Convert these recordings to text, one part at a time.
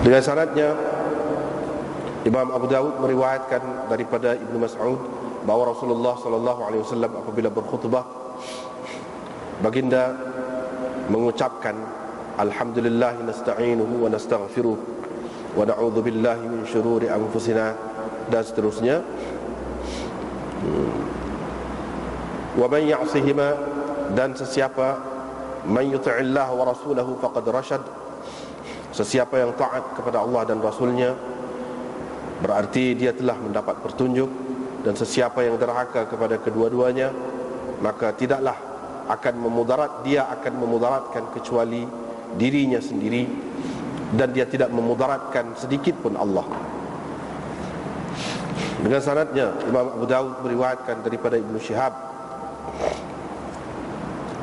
Dengan sanadnya, Imam Abu Dawud meriwayatkan daripada Ibnu Mas'ud bahawa Rasulullah sallallahu alaihi wasallam apabila berkhutbah, baginda mengucapkan alhamdulillah nasta'inuhu wa nastaghfiruh wa na'udzu billahi min syururi anfusina, dan seterusnya. Wa man ya'sihima, dan sesiapa man yuti'illah wa rasulahu faqad rasyad, sesiapa yang taat kepada Allah dan Rasulnya berarti dia telah mendapat petunjuk, dan sesiapa yang derhaka kepada kedua-duanya maka tidaklah akan dia akan memudaratkan kecuali dirinya sendiri, dan dia tidak memudaratkan sedikit pun Allah. Dengan sanadnya, Imam Abu Dawud meriwayatkan daripada Ibnu Syihab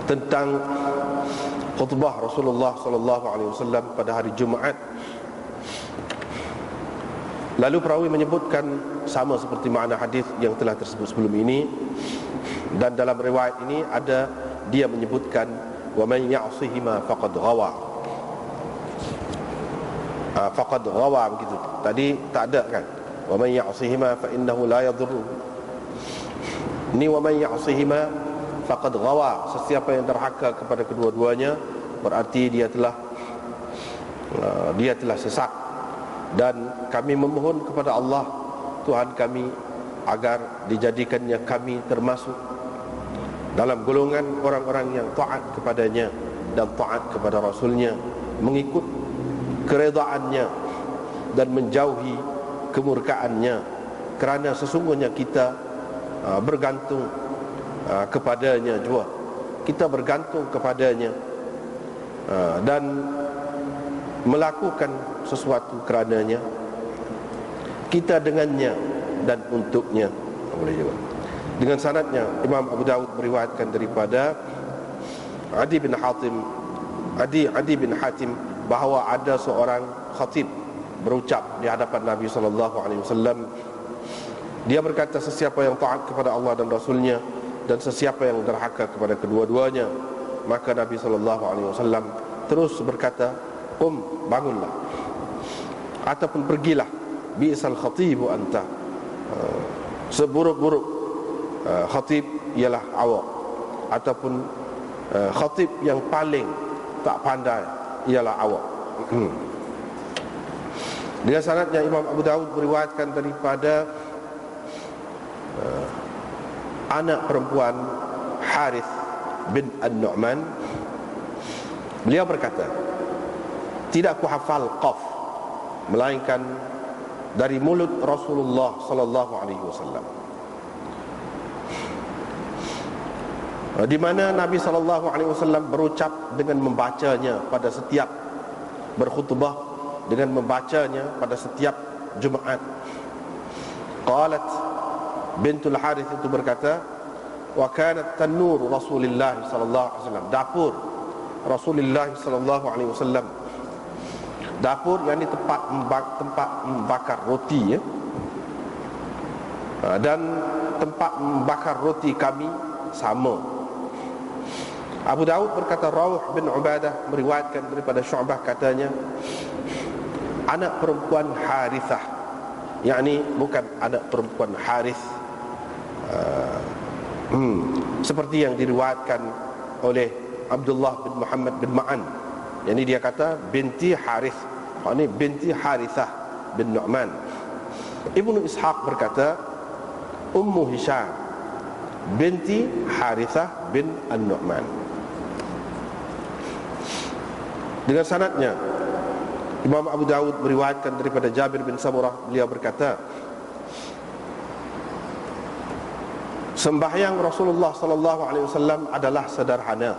tentang khutbah Rasulullah sallallahu alaihi wasallam pada hari Jumaat. Lalu perawi menyebutkan sama seperti makna hadis yang telah tersebut sebelum ini, dan dalam riwayat ini ada dia menyebutkan wa man ya'sihima faqad ghawa. Faqad ghawa begitu. Tadi tak ada kan? Wa man ya'sihima fa innahu la yadhurru. Ini wa man ya'sihima faqad ghawa, sesiapa yang derhaka kepada kedua-duanya berarti dia telah sesat. Dan kami memohon kepada Allah Tuhan kami agar dijadikannya kami termasuk dalam golongan orang-orang yang taat kepadanya dan taat kepada Rasulnya, mengikut keredaannya dan menjauhi kemurkaannya, kerana sesungguhnya kita bergantung kepadanya juga. Kita bergantung kepadanya dan melakukan sesuatu kerananya, kita dengannya dan untuknya. Boleh juga. Dengan sanadnya, Imam Abu Dawud meriwayatkan daripada Adi bin Hatim bahawa ada seorang khatib berucap di hadapan Nabi sallallahu alaihi wasallam. Dia berkata, sesiapa yang taat kepada Allah dan Rasulnya dan sesiapa yang derhaka kepada kedua-duanya. Maka Nabi sallallahu alaihi wasallam terus berkata, bangunlah, ataupun pergilah, bi'sal khatibu anta, seburuk-buruk khatib ialah awak, ataupun khatib yang paling tak pandai ialah awak. Dengan sanadnya, Imam Abu Dawud meriwayatkan daripada anak perempuan Harith bin An-Nu'man. Beliau berkata, tidak aku hafal qaf melainkan dari mulut Rasulullah sallallahu alaihi wasallam, di mana Nabi sallallahu alaihi wasallam berucap dengan membacanya pada setiap berkhutbah, dengan membacanya pada setiap Jumaat. Qalat bintul Harith itu berkata, wa kanat tanur Rasulullah sallallahu alaihi wasallam, dapur Rasulullah sallallahu alaihi wasallam. Dapur yang ini tempat membakar roti, ya. Dan tempat membakar roti kami sama. Abu Dawud berkata, Rawh bin Ubadah meriwayatkan daripada Syu'bah, katanya anak perempuan Harithah, yakni bukan anak perempuan Harith seperti yang diriwayatkan oleh Abdullah bin Muhammad bin Ma'an. Yang ini dia kata binti Harith, ini binti Harithah bin Nu'man. Ibnu Ishaq berkata Ummu Hisham binti Harithah bin An-Nu'man. Dengan sanadnya, Imam Abu Dawud meriwayatkan daripada Jabir bin Samurah, beliau berkata, sembahyang Rasulullah sallallahu alaihi wasallam adalah sederhana,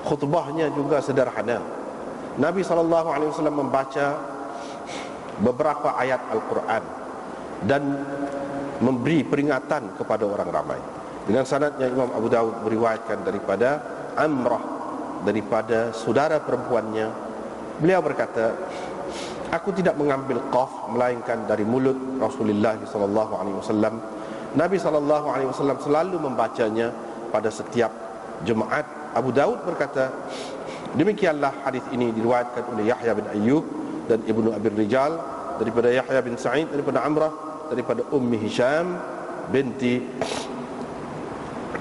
khutbahnya juga sederhana. Nabi sallallahu alaihi wasallam membaca beberapa ayat Al-Quran dan memberi peringatan kepada orang ramai. Dengan sanadnya, Imam Abu Dawud meriwayatkan daripada Amrah, daripada saudara perempuannya, beliau berkata, aku tidak mengambil qaf melainkan dari mulut Rasulullah sallallahu alaihi wasallam. Nabi sallallahu alaihi wasallam selalu membacanya pada setiap Jumaat. Abu Dawud berkata, Demikianlah hadis ini diriwayatkan oleh Yahya bin Ayyub dan Ibnu Abi Rijal, daripada Yahya bin Sa'id, daripada Amrah, daripada Ummi Hisham binti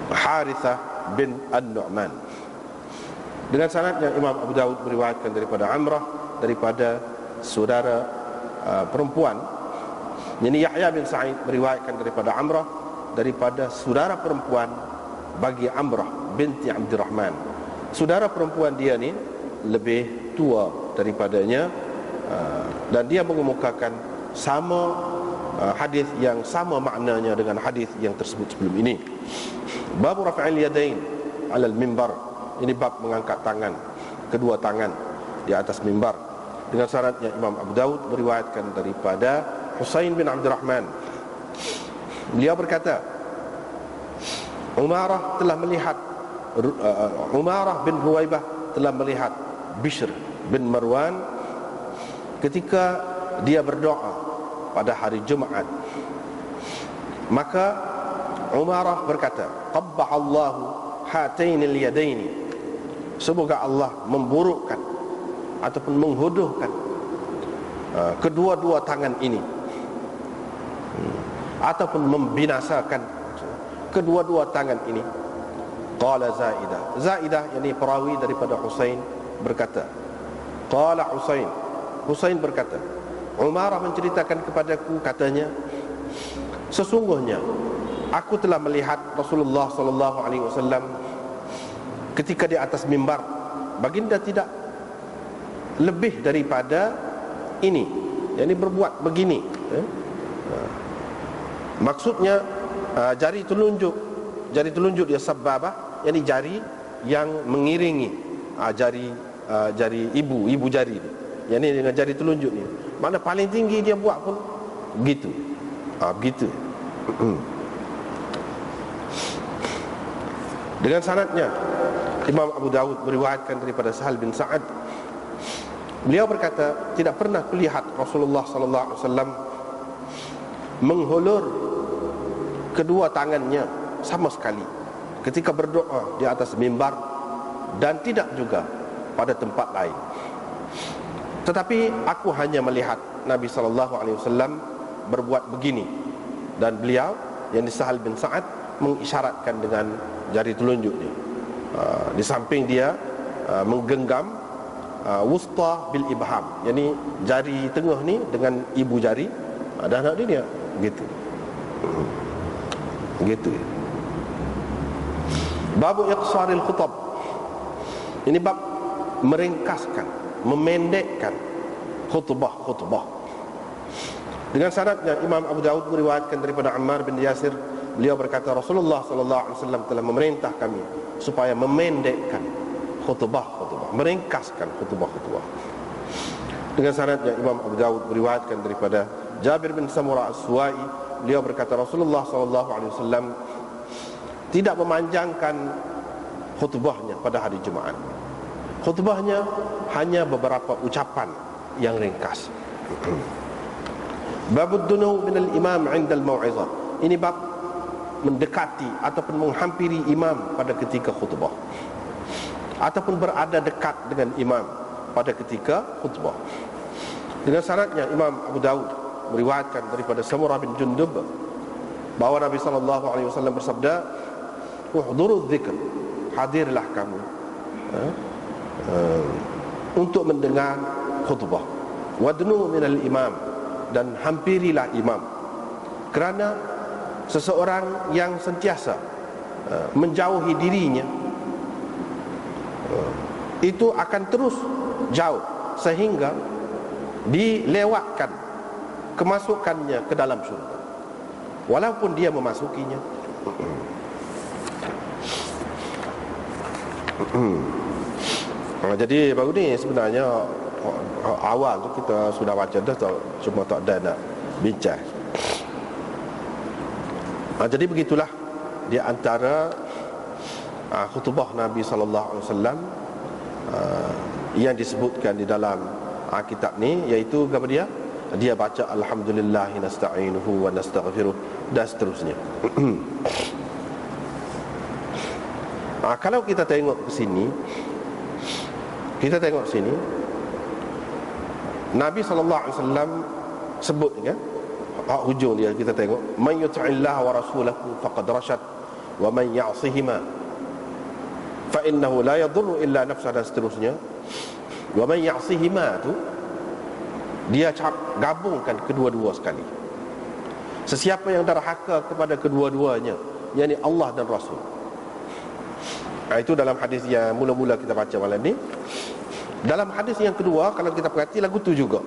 Harithah bin An-Nu'man. Dengan sanadnya Imam Abu Dawud meriwayatkan daripada Amrah, daripada saudara perempuan. Jadi Yahya bin Sa'id meriwayatkan daripada Amrah, daripada saudara perempuan bagi Amrah binti Abdurrahman. Saudara perempuan dia ni lebih tua daripadanya, dan dia mengemukakan sama hadis yang sama maknanya dengan hadis yang tersebut sebelum ini. Bab raf'il yadain 'ala al-mimbar. Ini bab mengangkat tangan, kedua tangan di atas mimbar. Dengan syaratnya Imam Abu Dawud meriwayatkan daripada Husain bin Abdurrahman. Beliau berkata, Umarah bin Ruwaibah telah melihat Bishr bin Marwan ketika dia berdoa pada hari Jumaat. Maka Umarah berkata, qabbahallahu hatainil yadaini. Semoga Allah memburukkan ataupun menghuduhkan kedua-dua tangan ini, ataupun membinasakan kedua-dua tangan ini. Qala Zaidah yakni perawi daripada Husain berkata, qala Husain berkata, Umarah menceritakan kepadaku, katanya, sesungguhnya aku telah melihat Rasulullah sallallahu alaihi wasallam ketika di atas mimbar. Baginda tidak lebih daripada ini, yakni berbuat begini. Maksudnya jari telunjuk dia sababah, yakni jari yang mengiringi jari ibu jari ni, yakni dengan jari telunjuk ni. Mana paling tinggi dia buat pun begitu. Begitu. Dengan sanadnya Imam Abu Dawud meriwayatkan daripada Sahal bin Sa'ad. Beliau berkata, tidak pernah kulihat Rasulullah sallallahu alaihi wasallam menghulur kedua tangannya sama sekali ketika berdoa di atas mimbar, dan tidak juga pada tempat lain. Tetapi aku hanya melihat Nabi sallallahu alaihi wasallam berbuat begini, dan beliau yang Sahal bin Sa'ad mengisyaratkan dengan jari telunjuk ni. Di samping dia menggenggam wusta bil ibham, yakni jari tengah ni dengan ibu jari, dan anak dia gitu. Gitu. Babu iqsaril khutab. Ini bab meringkaskan, memendekkan khutbah. Dengan sanadnya Imam Abu Dawud meriwayatkan daripada Ammar bin Yasir. Beliau berkata, Rasulullah sallallahu alaihi wasallam telah memerintah kami supaya memendekkan khutbah, meringkaskan khutbah. Dengan sanadnya Imam Abu Dawud meriwayatkan daripada Jabir bin Samurah As-Suwai. Beliau berkata, Rasulullah sallallahu alaihi wasallam tidak memanjangkan khutbahnya pada hari Jumaat. Khutbahnya hanya beberapa ucapan yang ringkas. Babud dunu min al-imam 'inda al-mau'izah. Ini bab mendekati ataupun menghampiri imam pada ketika khutbah, ataupun berada dekat dengan imam pada ketika khutbah. Dengan syaratnya Imam Abu Dawud meriwayatkan daripada Samurah bin Jundub bahawa Nabi sallallahu alaihi wasallam bersabda, uhduru dzikr, hadirlah kamu untuk mendengar khutbah, wadnu minal imam, dan hampirilah imam. Kerana seseorang yang sentiasa menjauhi dirinya, itu akan terus jauh sehingga dilewatkan kemasukannya ke dalam syurga, walaupun dia memasukinya. Jadi baru ni sebenarnya awal tu kita sudah baca dah, cuma tak ada nak bincang. Jadi begitulah di antara khutbah Nabi sallallahu alaihi wasallam yang disebutkan di dalam kitab ni, iaitu apa dia? Dia baca alhamdulillah nasta'inuhu wa nastaghfiruh dan seterusnya. Kalau kita tengok ke sini, Kita tengok sini, Nabi SAW sebut kan, hujung dia kita tengok, man yuti'illah wa rasulahu faqad rasyad wa man ya'sihima fa innahu la yadhurru illa nafsahu, dan seterusnya. Wa man ya'sihima tu dia gabungkan kedua-dua sekali. Sesiapa yang derhaka kepada kedua-duanya, yakni Allah dan Rasul. Itu dalam hadis yang mula-mula kita baca malam ni. Dalam hadis yang kedua, kalau kita perhati lagu tu juga,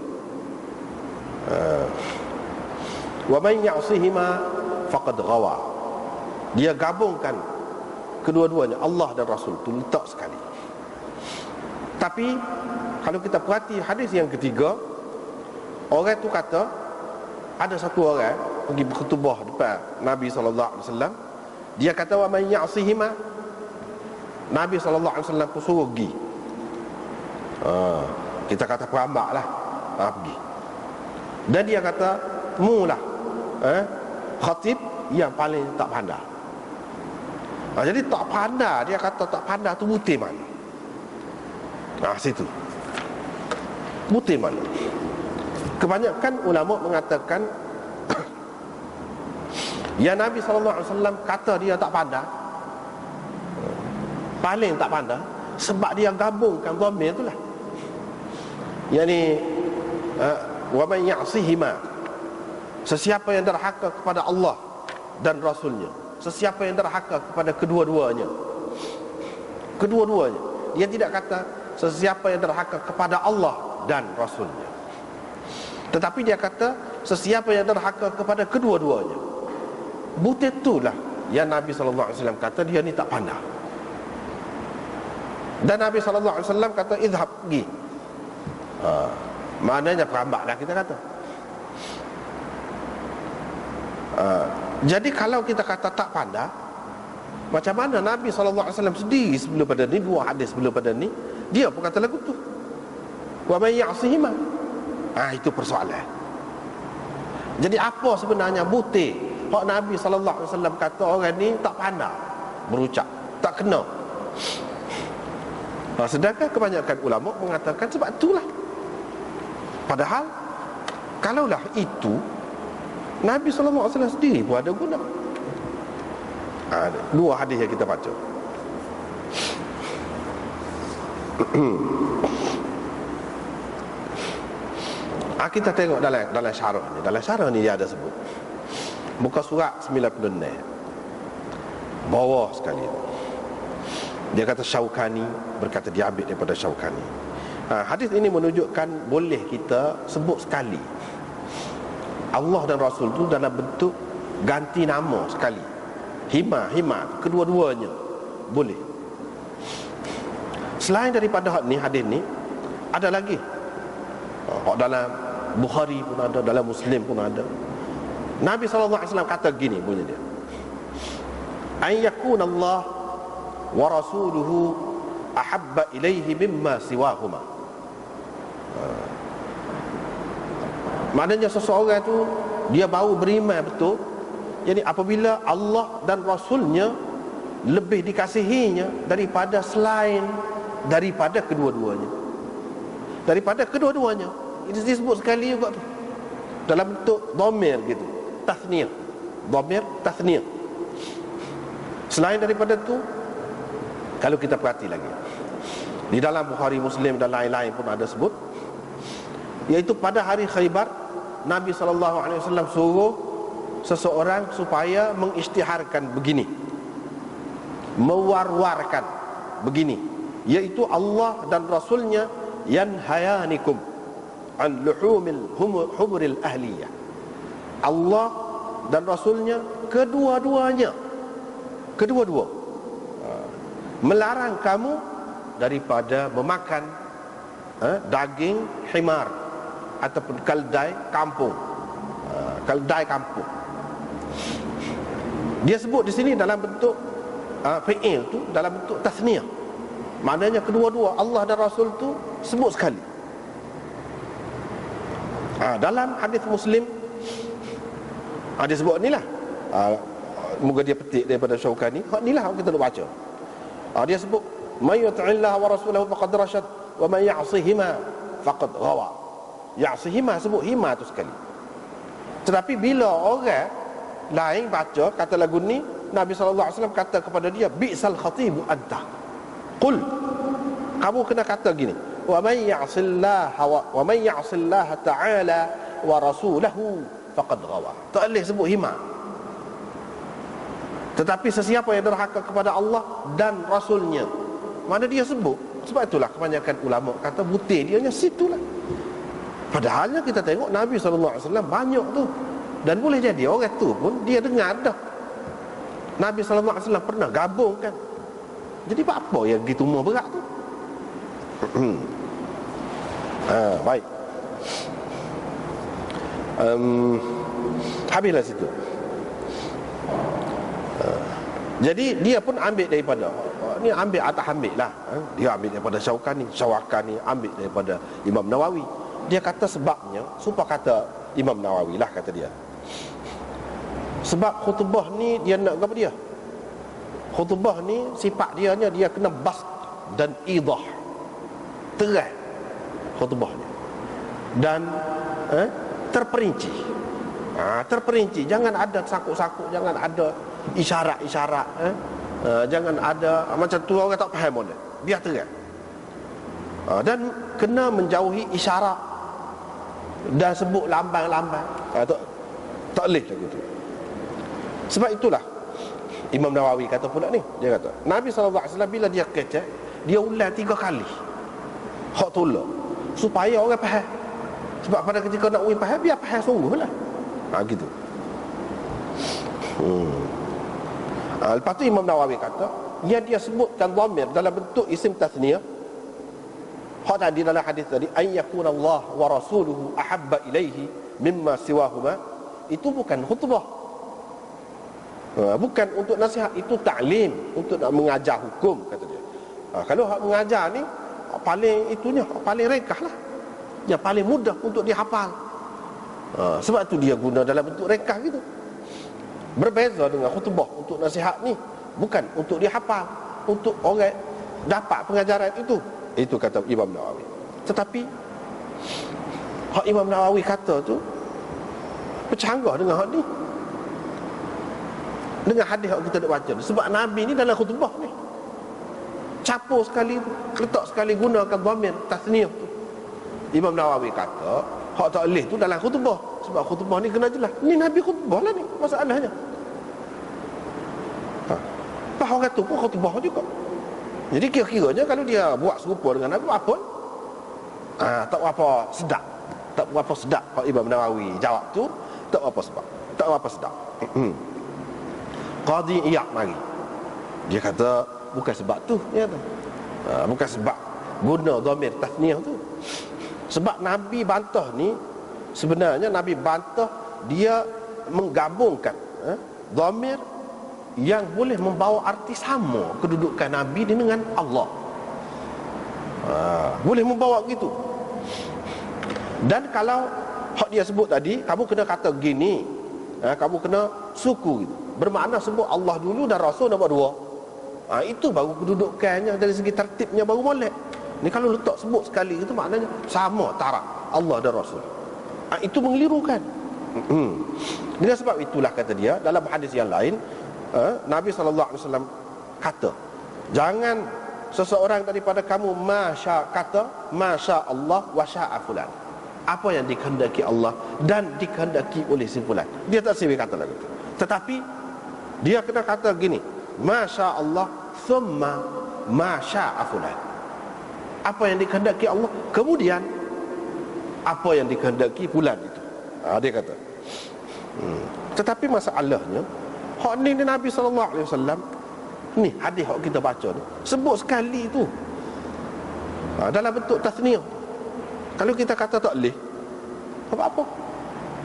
wa man ya'sihima faqad ghawa. Dia gabungkan kedua-duanya, Allah dan Rasul tu letak sekali. Tapi kalau kita perhati hadis yang ketiga, orang tu kata, ada satu orang pergi berkhutbah depan Nabi SAW. Dia kata wa man ya'sihima, Nabi SAW pun suruh pergi. Kita kata perambak lah, pergi. Dan dia kata, mulah khatib yang paling tak pandai. Jadi tak pandai, dia kata tak pandai tu butir mana? Situ butir mana? Kebanyakan ulama mengatakan yang Nabi SAW kata dia tak pandai, paling tak pandai, sebab dia gabungkan dhamir tu lah, yakni wa man ya'sihima, sesiapa yang derhaka kepada Allah dan Rasulnya, sesiapa yang derhaka kepada kedua-duanya. Kedua-duanya. Dia tidak kata sesiapa yang derhaka kepada Allah dan Rasulnya, tetapi dia kata sesiapa yang derhaka kepada kedua-duanya. Butir itulah yang Nabi SAW kata dia ni tak pandai. Dan Nabi SAW kata idhab, pergi. Maknanya perambak dah kita kata. Jadi kalau kita kata tak pandai, macam mana Nabi SAW sendiri sebelum pada ni, dua hadis sebelum pada ni, dia pun kata lagu tu, wa man ya'sihima. Itu persoalan. Jadi apa sebenarnya butir hak Nabi SAW kata orang ni tak pandai berucap, tak kena? Sedangkan kebanyakan ulama mengatakan sebab itulah. Padahal kalaulah itu, Nabi SAW sendiri pun ada guna. Dua hadis yang kita baca. Kita tengok dalam syarah ni. Dalam syarah ni dia ada sebut, muka surat 96 bawah sekali, dia kata Syaukani berkata, dia ambil daripada Syaukani. Hadis ini menunjukkan boleh kita sebut sekali Allah dan Rasul tu dalam bentuk ganti nama sekali. Hima kedua-duanya boleh. Selain daripada hadis ni, ada lagi. Dalam Bukhari pun ada, dalam Muslim pun ada. Nabi SAW kata gini bunyi dia, an yakuna Allah wa rasuluhu ahabba ilaihi mimma siwahuma. Maknanya seseorang tu dia baru beriman betul, jadi apabila Allah dan Rasulnya lebih dikasihinya daripada selain daripada kedua-duanya. Daripada kedua-duanya. Ini disebut sekali juga tu, dalam bentuk dhamir gitu, tasniyah, dhamir tasniyah. Selain daripada tu, kalau kita perhati lagi di dalam Bukhari, Muslim dan lain-lain pun ada sebut, iaitu pada hari Khaybar Nabi SAW suruh seseorang supaya mengisytiharkan begini, mewar-warkan begini, iaitu Allah dan Rasulnya yanhayanikum an luhumil humuril ahliyah. Allah dan Rasulnya kedua-duanya melarang kamu daripada memakan daging himar ataupun keldai kampung. Dia sebut di sini dalam bentuk fi'il tu, dalam bentuk tasniyah. Maknanya kedua-dua Allah dan Rasul tu sebut sekali. Dalam hadis Muslim dia sebut ni lah, moga dia petik daripada Syaukani, ni lah kita nak baca. Dia sebut may yuti'illah wa rasulahu faqad rasyad wa man ya'sihima faqad ghawa. Ya'sihima, sebut hima tu sekali. Tetapi bila orang lain baca kata lagu ni, Nabi SAW kata kepada dia, bi'sal khatibu anta. Qul, kamu kena kata gini, wa man ya'sillaha ta'ala wa rasulahu faqad ghawa. Tak boleh sebut hima. Tetapi sesiapa yang derhaka kepada Allah dan Rasulnya, mana dia sebut. Sebab itulah kebanyakan ulama kata butir dia nya situlah. Padahalnya kita tengok Nabi SAW banyak tu. Dan boleh jadi orang tu pun dia dengar dah. Nabi SAW pernah gabungkan. Jadi apa yang ditumbuh berat tu? Baik. Habislah situ. Jadi dia pun ambil daripada ni, ambil atas ambil lah. Dia ambil daripada Syaukani ambil daripada Imam Nawawi. Dia kata sebabnya, supaya kata Imam Nawawi lah kata dia, sebab khutbah ni dia nak apa dia? Khutbah ni sifat dia kena bas dan idah, terang khutbah ni, dan terperinci. Terperinci, jangan ada sakuk-sakuk, jangan ada isyarat-isyarat, jangan ada macam tu orang tak faham pun. Biar terang. Dan kena menjauhi isyarat dan sebut lambai-lambai. Tak boleh lagu tu. Sebab itulah Imam Nawawi kata pula ni, dia kata Nabi SAW bila dia kecek, dia ulang 3 kali hak tolak supaya orang faham. Sebab pada ketika nak ulang faham, biar faham sungguh lah. Gitu. Lepas tu Imam Nawawi kata, dia sebutkan dhamir dalam bentuk isim tasniyah. Hak tadi dalam hadis tadi, ayyakuna Allah wa rasuluhu ahabba ilaihi mimma siwahuma, itu bukan khutbah. Bukan untuk nasihat, itu ta'lim, untuk nak mengajar hukum kata dia. Kalau hak mengajar ni paling itunya paling rekah lah, yang paling mudah untuk dihafal. Sebab tu dia guna dalam bentuk rekah gitu. Berbeza dengan khutbah untuk nasihat ni, bukan untuk dihafal, untuk orang dapat pengajaran itu. Itu kata Imam Nawawi. Tetapi hak Imam Nawawi kata tu bercanggah dengan hak ni, dengan hadis yang kita nak baca. Sebab Nabi ni dalam khutbah ni capur sekali, letak sekali gunakan dhamir tasniyah tu. Imam Nawawi kata hak tak boleh tu dalam khutbah. Sebab khutbah ni kena jelas. Ni Nabi khutbah lah ni masalahnya. Apa orang tu pun khutbah juga. Jadi kira-kiranya kalau dia buat serupa dengan Nabi, apa? Tak apa sedap. Tak apa sedap kalau Imam Nawawi jawab tu, tak apa sebab. Tak apa sedap. Qadi Iyad mari. Dia kata bukan sebab tu, dia kata. Bukan sebab guna dhamir tasniyah tu. Sebab Nabi bantah ni, sebenarnya Nabi bantah dia menggabungkan dhamir yang boleh membawa arti sama kedudukan Nabi dengan Allah. Boleh membawa gitu. Dan kalau hak dia sebut tadi, kamu kena kata gini, kamu kena suku gitu. Bermakna sebut Allah dulu dan Rasul nombor 2. Itu baru kedudukannya dari segi tertibnya baru molek. Ni kalau letak sebut sekali itu maknanya sama taraf Allah dan Rasul. Itu mengelirukan. Dengan sebab itulah kata dia dalam hadis yang lain, Nabi SAW kata, jangan seseorang daripada kamu kata Masya Allah wa sya'a fulan, apa yang dikehendaki Allah dan dikehendaki oleh si fulan. Dia tak sewi kata lagi. Tetapi dia kena kata gini, Masya Allah thumma ma sya'a fulan, apa yang dikehendaki Allah kemudian apa yang dikehendaki fulan itu. Dia kata. Tetapi masalahnya hak ni Nabi SAW ni hadis hak kita baca ni sebut sekali tu dalam bentuk tasniyah. Kalau kita kata tak boleh, apa-apa.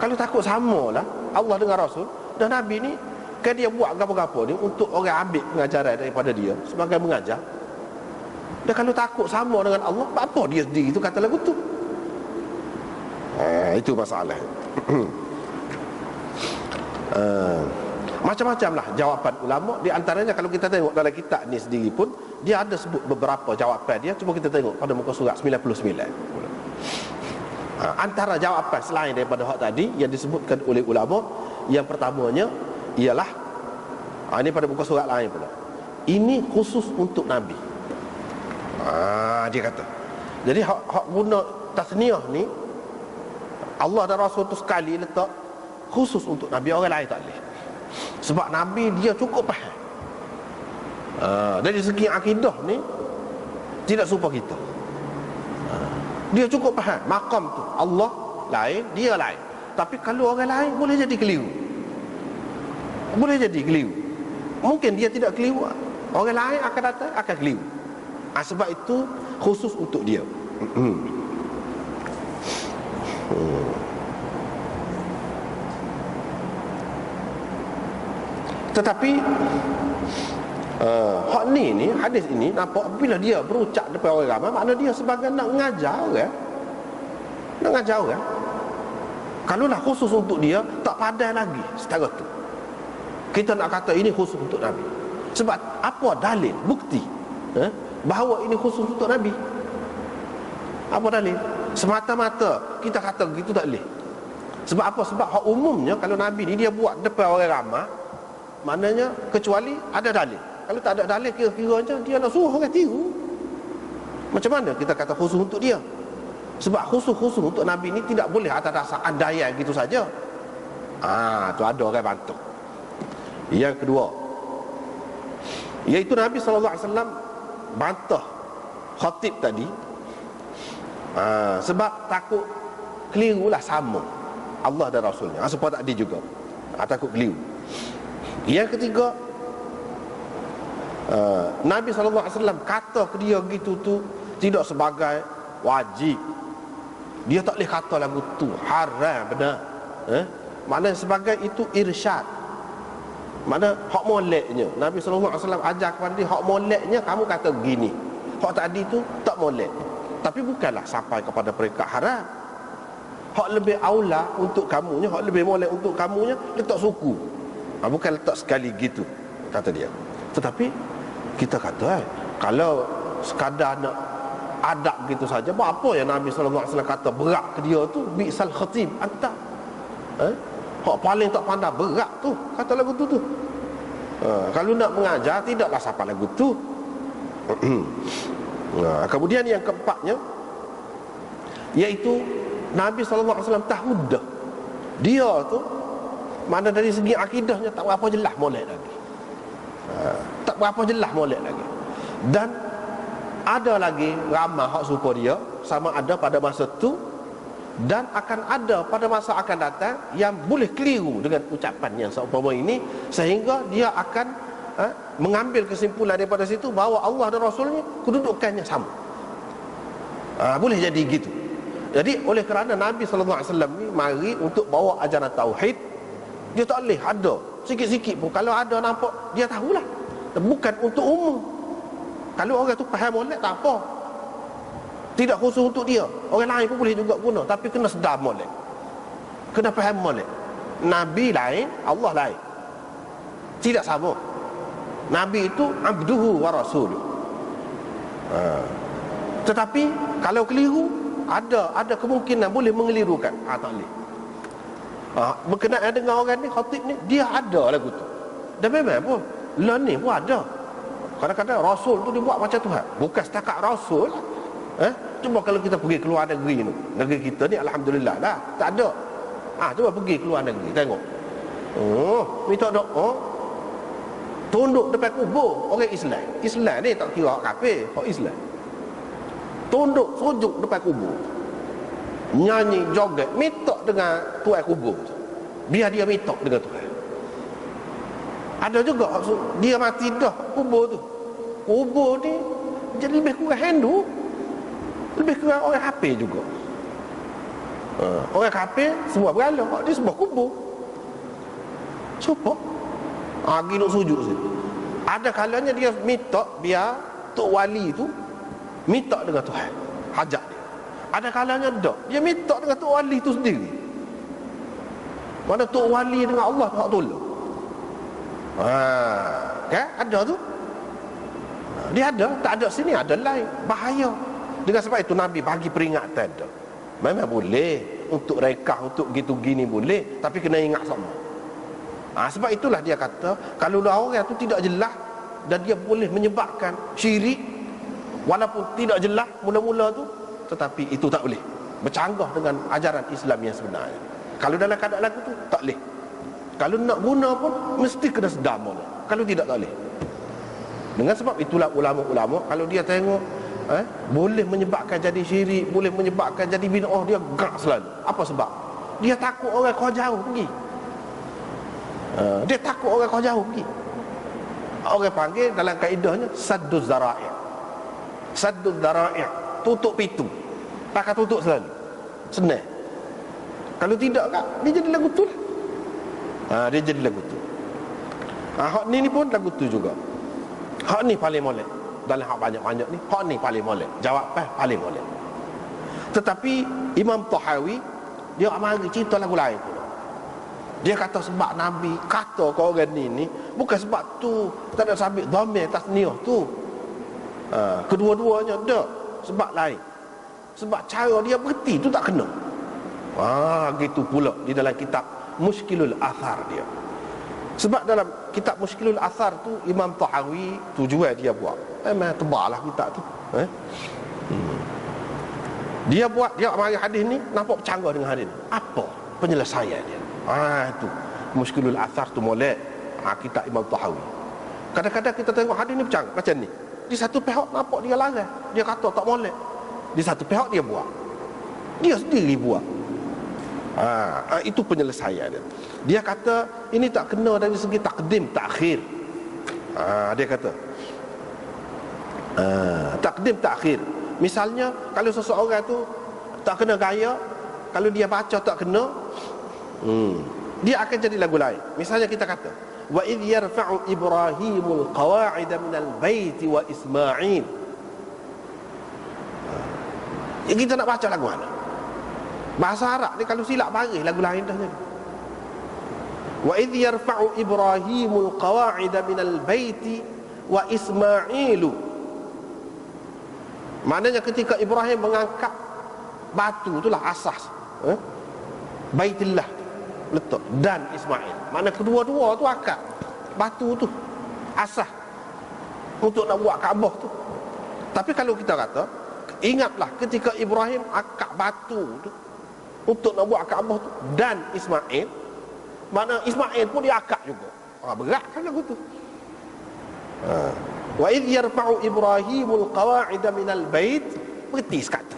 Kalau takut samalah Allah dengan Rasul dan Nabi ni, kan dia buat gapo-gapo ni untuk orang ambil pengajaran daripada dia sebagai mengajar. Dan kalau takut sama dengan Allah, apa dia sendiri tu kata lagu tu? Itu masalah. Macam-macam lah jawapan ulama. Di antaranya kalau kita tengok dalam kitab ni sendiri pun, dia ada sebut beberapa jawapan dia. Cuba kita tengok pada muka surat 99. Antara jawapan selain daripada hak tadi yang disebutkan oleh ulama, yang pertamanya ialah ini pada muka surat lain pula, ini khusus untuk Nabi. Dia kata, jadi hak guna tasniah ni, Allah dan Rasul tu sekali letak khusus untuk Nabi, orang lain tak boleh. Sebab Nabi dia cukup faham. Dari segi akidah ni tidak serupa kita. Dia cukup faham makam tu, Allah lain, dia lain. Tapi kalau orang lain boleh jadi keliru. Boleh jadi keliru. Mungkin dia tidak keliru, orang lain akan datang akan keliru. Sebab itu khusus untuk dia. Tetapi hak ni hadis ini nampak bila dia berucap depan orang ramai, makna dia sebagai nak mengajar orang. Nak mengajar orang. Kalau lah khusus untuk dia, tak padan lagi setara tu. Kita nak kata ini khusus untuk Nabi. Sebab apa dalil, bukti bahawa ini khusus untuk Nabi? Apa dalil? Semata-mata kita kata begitu tak boleh. Sebab apa? Sebab hak umumnya kalau Nabi ni dia buat depan orang ramai, maknanya kecuali ada dalil. Kalau tak ada dalil, kira-kiranya dia nak suruh orang tiru. Macam mana kita kata khusus untuk dia? Sebab khusus untuk Nabi ni tidak boleh atas dasar andaian gitu saja. Tu ada orang bantu. Yang kedua, iaitu Nabi SAW bantah khatib tadi, sebab takut kelirulah sama Allah dan Rasulnya. Sebab tadi juga takut keliru. Yang ketiga, Nabi SAW kata ke dia gitu tu tidak sebagai wajib. Dia tak boleh kata lagu tu haram benar. Maknanya sebagai itu irsyad. Maknanya hak moleknya Nabi SAW ajar kepada dia, hak moleknya kamu kata begini, hak tadi tu tak molek. Tapi bukanlah sampai kepada peringkat haram. Hak lebih aula untuk kamunya, hak lebih molek untuk kamunya letak suku. Bukan letak sekali gitu, kata dia. Tetapi kita kata kalau sekadar nak adab gitu saja, apa yang Nabi SAW kata berat ke dia tu, bi'sal khatib anta. Hak paling tak pandai berat tu, kata lagu tu. Kalau nak mengajar tidaklah sampai lagu tu. Kemudian yang keempatnya, iaitu Nabi SAW tahu dah dia tu, mana dari segi akidahnya tak berapa jelas molek lagi. Tak berapa jelas molek lagi. Dan ada lagi ramai hak serupa dia, sama ada pada masa tu dan akan ada pada masa akan datang, yang boleh keliru dengan ucapan yang seumpama ini, sehingga dia akan mengambil kesimpulan daripada situ bahawa Allah dan Rasulnya kedudukannya sama. Boleh jadi gitu. Jadi oleh kerana Nabi SAW ni mari untuk bawa ajaran tauhid, dia tak boleh ada sikit-sikit pun. Kalau ada nampak, dia tahulah bukan untuk umum. Kalau orang tu faham molek tak apa, tidak khusus untuk dia, orang lain pun boleh juga guna. Tapi kena sedar molek, kena faham molek. Nabi lain, Allah lain, tidak sama. Nabi itu abduhu wa rasuluh. Tetapi kalau keliru, ada kemungkinan boleh mengelirukan. Tak boleh. Berkenaan dengan orang ni, khatib ni, dia ada lagu tu. Dan memang pun lah ni pun ada. Kadang-kadang Rasul tu dibuat macam Tuhan. Bukan setakat Rasul. Cuba kalau kita pergi keluar negeri ni, negeri kita ni alhamdulillah dah tak ada. Cuba pergi keluar negeri, tengok. Minta doa, tunduk depan kubur orang Islam. Islam ni tak kira hak kafir, hak Islam. Tunduk sujud depan kubur, nyanyi joget, minta dengan tuan kubur tu, biar dia minta dengan Tuhan. Ada juga dia mati dah kubur tu, kubur ni jadi lebih kurang Hindu, lebih kurang orang kafir juga. Orang kafir semua berhala, dia sebuah kubur. Cuba pergi duk sujud situ. Ada kalanya dia minta biar tok wali tu minta dengan Tuhan, hajat dia. Ada kalanya tak, dia minta dengan tok wali tu sendiri. Mana tok wali dengan Allah tak tolong. Kan ada tu. Dia ada, tak ada sini ada lain. Bahaya. Dengan sebab itu Nabi bagi peringatan tu. Memang boleh untuk rekah, untuk gitu gini boleh, tapi kena ingat sama. Sebab itulah dia kata, kalau orang tu tidak jelas dan dia boleh menyebabkan syirik, walaupun tidak jelas mula-mula tu, tetapi itu tak boleh bercanggah dengan ajaran Islam yang sebenarnya. Kalau dalam keadaan lagu tu tak boleh. Kalau nak guna pun mesti kena sedar mula. Kalau tidak tak boleh. Dengan sebab itulah ulama-ulama kalau dia tengok boleh menyebabkan jadi syirik, boleh menyebabkan jadi bid'ah, dia gerak selalu. Apa sebab? Dia takut orang kau jauh pergi. Dia takut orang kau jauh pergi. Orang panggil dalam kaedahnya sadduz zara'i'. Sadduz zara'i', tutup pintu. Pakai tutup selalu. Senang. Kalau tidak kan dia jadi lagu tu lah. Dia jadi lagu tu. Hak ni pun lagu tu juga. Hak ni paling molek. Dalam hak banyak-banyak ni, hak ni paling molek. Jawapan paling molek. Tetapi Imam Tahawi dia mari cerita lagu lain pula. Dia kata sebab Nabi kata ke orang ni bukan sebab tu tak ada sabit dhamir tasniah tu. Kedua-duanya ada sebab lain. Sebab cara dia berhenti tu tak kena. Gitu pula di dalam kitab Mushkilul Athar dia. Sebab dalam kitab Mushkilul Athar tu Imam Tahawi tujuan dia buat. Memang teballah kitab tu. Dia buat, dia mari hadis ni nampak bercanggah dengan hadis ni. Apa penyelesaian dia? Itu Mushkilul Athar tu molek. Kitab Imam Tahawi. Kadang-kadang kita tengok hadis ni bercanggah macam ni. Di satu pihak nampak dia larang. Dia kata tak molek. Di satu pihak dia buat. Dia sendiri buat. Itu penyelesaian dia. Dia kata ini tak kena dari segi takdim takhir. Dia kata takdim takhir. Misalnya kalau seseorang tu tak kena gaya, kalau dia baca tak kena, dia akan jadi lagu lain. Misalnya kita kata wa idh yarfa'u Ibrahimul qawa'ida minal baiti wa Ismail. Kita nak baca lagu mana? Bahasa Arab ni kalau silap baris lagu lain dah jadi. Wa idh yarfa'u Ibrahimul qawa'ida minal baiti wa Ismailu. Maknanya ketika Ibrahim mengangkat batu itulah asas Baitullah letak dan Ismail. Maknanya kedua-dua tu akad. Batu tu asas untuk nak buat Kaabah tu. Tapi kalau kita kata ingatlah ketika Ibrahim akad batu tu untuk nak buat Kaabah tu dan Ismail, makna Ismail pun dia akad juga. Berat kan lagu tu. Wa idh yarfa'u Ibrahimul qawa'ida minal bait, berhenti sekata.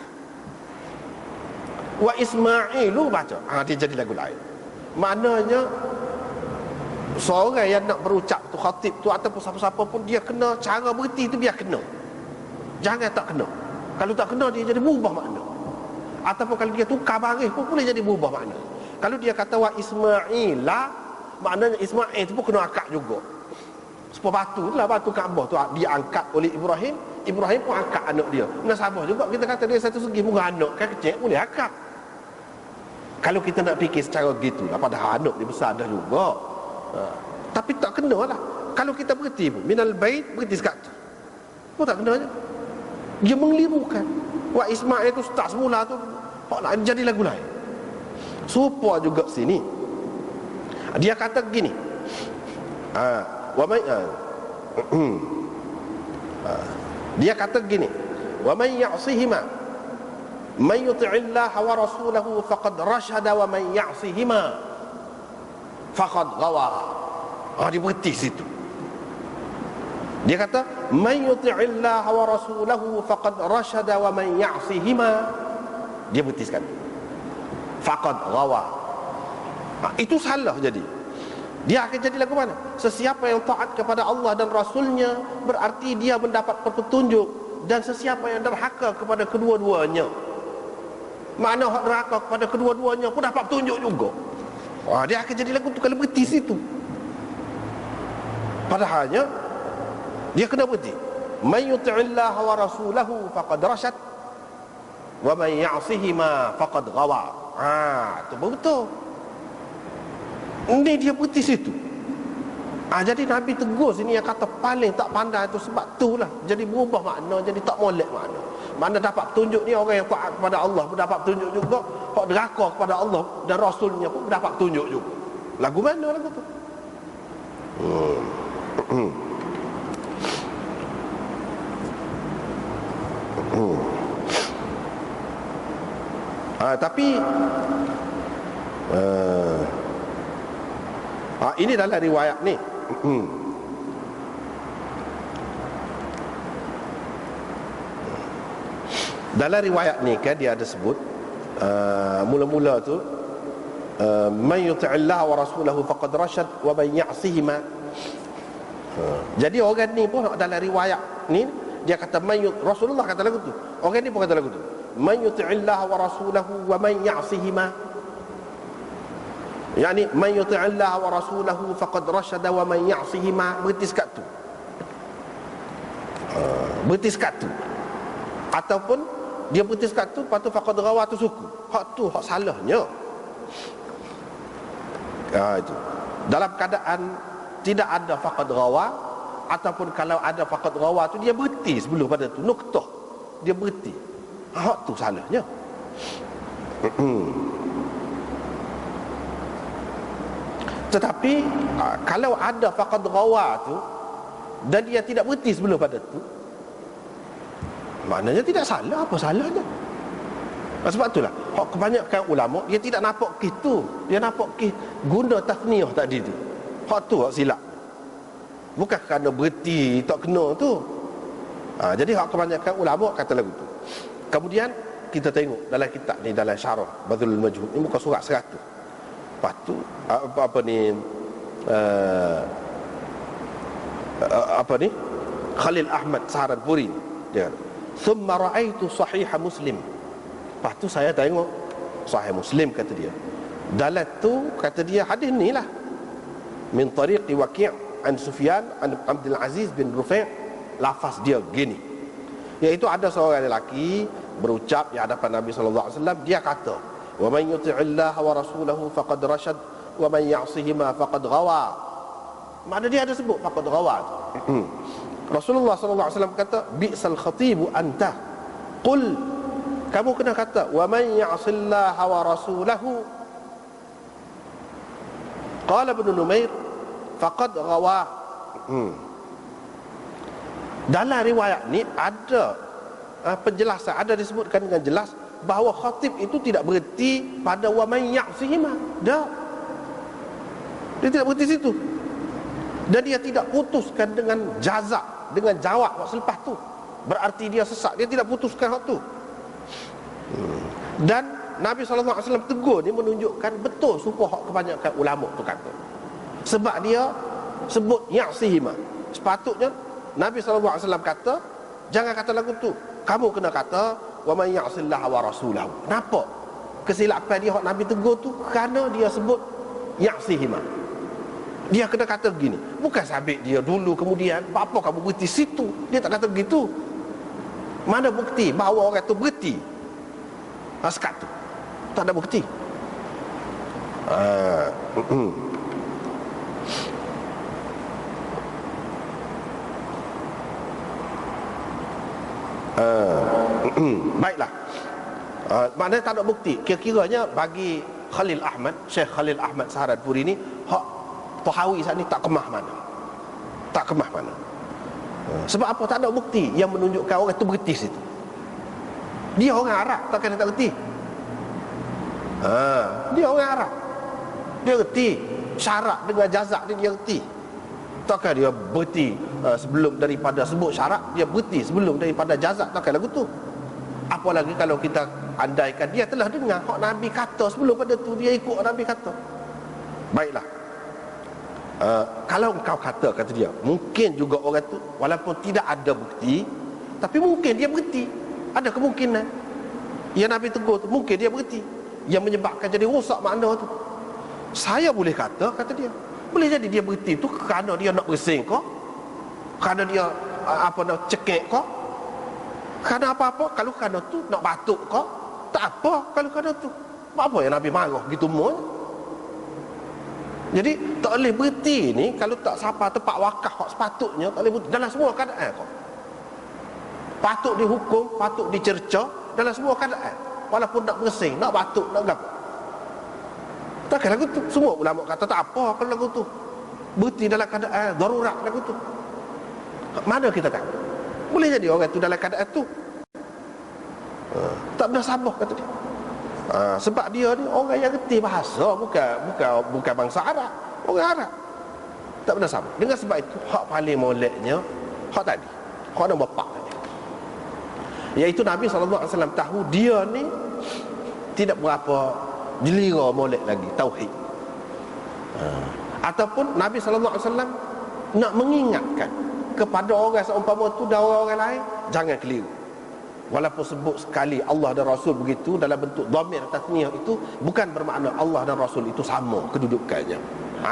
Wa Ismailu baca. Dia jadi lagu lain. Maknanya seorang yang nak berucap tu, khatib tu ataupun siapa-siapa pun, dia kena cara berhenti tu biar kena. Jangan tak kena. Kalau tak kena dia jadi berubah makna. Ataupun kalau dia tukar baris pun boleh jadi berubah makna. Kalau dia kata wa Ismaila, maknanya Ismail tu pun kena akad juga. Sebab batu tu lah, batu Kaabah tu dia angkat oleh Ibrahim, Ibrahim pun angkat anak dia. Nasabah juga kita kata dia satu segi muka anak kan kecil boleh akad. Kalau kita nak fikir secara gitulah, padahal anak dia besar dah juga. Tapi tak kena lah. Kalau kita berhenti pun minal bait, berhenti sekata pun tak kena je. Dia mengelirukan. Wa Ismail tu start semula tu nak jadi lagu lain. Serupa juga sini. Dia kata begini. Dia kata begini. Wa man ya'sihima man yuti'illaha wa rasulahu faqad rashada wa man ya'sihima faqad ghawa. Dia berhenti situ. Dia kata man yuti'illaha wa rasulahu faqad rashada wa man ya'sihima. Dia berhenti sekali. Faqad ghawa. Itu salah jadi. Dia akan jadi lagu mana? Sesiapa yang taat kepada Allah dan Rasulnya, berarti dia mendapat petunjuk. Dan sesiapa yang derhaka kepada kedua-duanya, makna hak derhaka kepada kedua-duanya pun dapat petunjuk juga. Dia akan jadi lagu tu kalau berhenti situ. Padahalnya dia kena berhenti. Man yuti'illaha wa rasulahu faqad rasyad wa man ya'sihima faqad ghawa. Itu betul. Ini dia berhenti situ. Jadi Nabi tegur sini yang kata paling tak pandai tu sebab itulah jadi berubah makna, jadi tak molek makna. Mana dapat petunjuk ni orang yang taat kepada Allah pun dapat petunjuk juga, hak deraka kepada Allah dan Rasulnya pun dapat petunjuk juga. Lagu mana lagu tu? Tapi ini dalam riwayat ni. Dalam riwayat ni kan dia ada sebut mula-mula tu man yuti'illah wa rasulahu faqad rasyad wa man ya'sihima. Jadi orang ni pun dalam riwayat ni dia kata Rasulullah kata lagu tu. Orang ni pun kata lagu tu. Man yuti'illah wa rasulahu wa man ya'sihima. Yani man yuti'illah wa rasulahu faqad rasyada wa man ya'sihima. Berhenti sekat tu. Berhenti sekat tu. Ataupun dia berhenti sekat tu, lepas tu faqad rawa tu suku. Hak tu hak salahnya. Itu. Dalam keadaan tidak ada faqad rawa, ataupun kalau ada faqad rawa tu dia berhenti sebelum pada tu, nuktah. Dia berhenti. Hak tu salahnya. Tetapi kalau ada faqad rawa tu dan dia tidak berhenti sebelum pada tu, maknanya tidak salah. Apa salahnya? Sebab itulah hak kebanyakan ulama dia tidak nampak gitu. Dia nampak guna tasniyah tadi tu. Hak tu hak silap. Bukan kerana berhenti tak kena tu. Jadi hak kebanyakan ulama kata lagu tu. Kemudian kita tengok dalam kitab ni, dalam syarah Badrul Majhud ni, muka surat 100. Lepas tu apa ni Khalil Ahmad Saharanpuri dia kata, "Thumma ra'aitu sahih Muslim." Lepas tu saya tengok Sahih Muslim, kata dia. Dalam tu kata dia hadis ni lah, min tariqi Waqi' an Sufyan an Abdul Aziz bin Rufai', lafaz dia gini, iaitu ada seorang lelaki berucap di hadapan Nabi sallallahu alaihi wasallam, dia kata, "Wa man yuti'illah wa rasulahu faqad rasyad wa man ya'sihima faqad ghawa." Makna dia ada sebut faqad ghawa. Rasulullah sallallahu alaihi wasallam kata, "Bi'sal khatibu anta." Qul, kamu kena kata, "Wa man ya'sillah wa rasulahu." Qala Ibn Numair, "Faqad ghawa." Dalam riwayat ni ada penjelasan, ada disebutkan dengan jelas bahawa khatib itu tidak berhenti pada wa man ya'sihima. Dah. Dia tidak berhenti situ. Dan dia tidak putuskan dengan jazak, dengan jawab selepas tu. Berarti dia sesat. Dia tidak putuskan hak tu. Dan Nabi SAW tegur ni menunjukkan betul supaya hak kebanyakan ulama tu kata. Sebab dia sebut ya'sihima. Sepatutnya Nabi SAW kata, jangan kata lagu tu. Kamu kena kata wa man ya'sillah wa rasulahu. Kenapa? Kesilapan dia hak Nabi tegur tu kerana dia sebut ya'sihima. Dia kena kata begini. Bukan sabit dia dulu kemudian apa kamu berhenti situ. Dia tak kata begitu. Mana bukti bahawa orang tu berhenti sekat tu? Tak ada bukti. Baiklah. Maknanya tak ada bukti. Kira-kiranya bagi Khalil Ahmad, Syekh Khalil Ahmad Saharanpuri ni, hak Tahawi saat ni tak kemah mana. Tak kemah mana. Sebab apa? Tak ada bukti yang menunjukkan orang tu berhenti situ. Dia orang Arab, takkan dia tak berhenti. Dia orang Arab, dia berhenti. Syarat dengan jazak dia berhenti. Takkan dia berhenti sebelum daripada sebut syarat, dia berhenti sebelum daripada jazak. Takkan lagu tu. Apalagi kalau kita andaikan dia telah dengar hak Nabi kata sebelum pada tu, dia ikut Nabi kata. Baiklah. Kalau engkau kata dia, mungkin juga orang tu walaupun tidak ada bukti, tapi mungkin dia berhenti. Ada kemungkinan yang Nabi tegur tu, mungkin dia berhenti, yang menyebabkan jadi rosak makna tu. Saya boleh kata dia, boleh jadi dia berhenti tu kerana dia nak bersing kau, kerana dia nak cekik kau, kerana apa-apa. Kalau kerana tu nak batuk kau, tak apa. Kalau kerana tu apa yang Nabi marah gitu semua. Jadi tak boleh berhenti ni kalau tak sampai tempat wakaf hak sepatutnya, tak boleh berhenti dalam semua keadaan kau. Patut dihukum, patut dicerca dalam semua keadaan. Walaupun nak bersing, nak batuk, nak gapo. Takkan lagu tu. Semua ulama kata tak apa kalau lagu tu. Berhenti dalam keadaan darurat lagu tu. Mana kita kan? Boleh jadi orang tu dalam keadaan tu. Tak pernah sabar kata dia. Sebab dia ni orang yang reti bahasa, bukan bangsa Arab, orang Arab. Tak pernah sabar. Dengan sebab itu hak paling moleknya hak tadi. Hak nombor 4 tadi. Iaitu Nabi SAW tahu dia ni tidak berapa jelira molek lagi tauhid. Ataupun Nabi SAW nak mengingatkan kepada orang seumpama tu dan orang lain, jangan keliru. Walaupun sebut sekali Allah dan Rasul begitu dalam bentuk dhamir tasniyah, itu bukan bermakna Allah dan Rasul itu sama kedudukannya.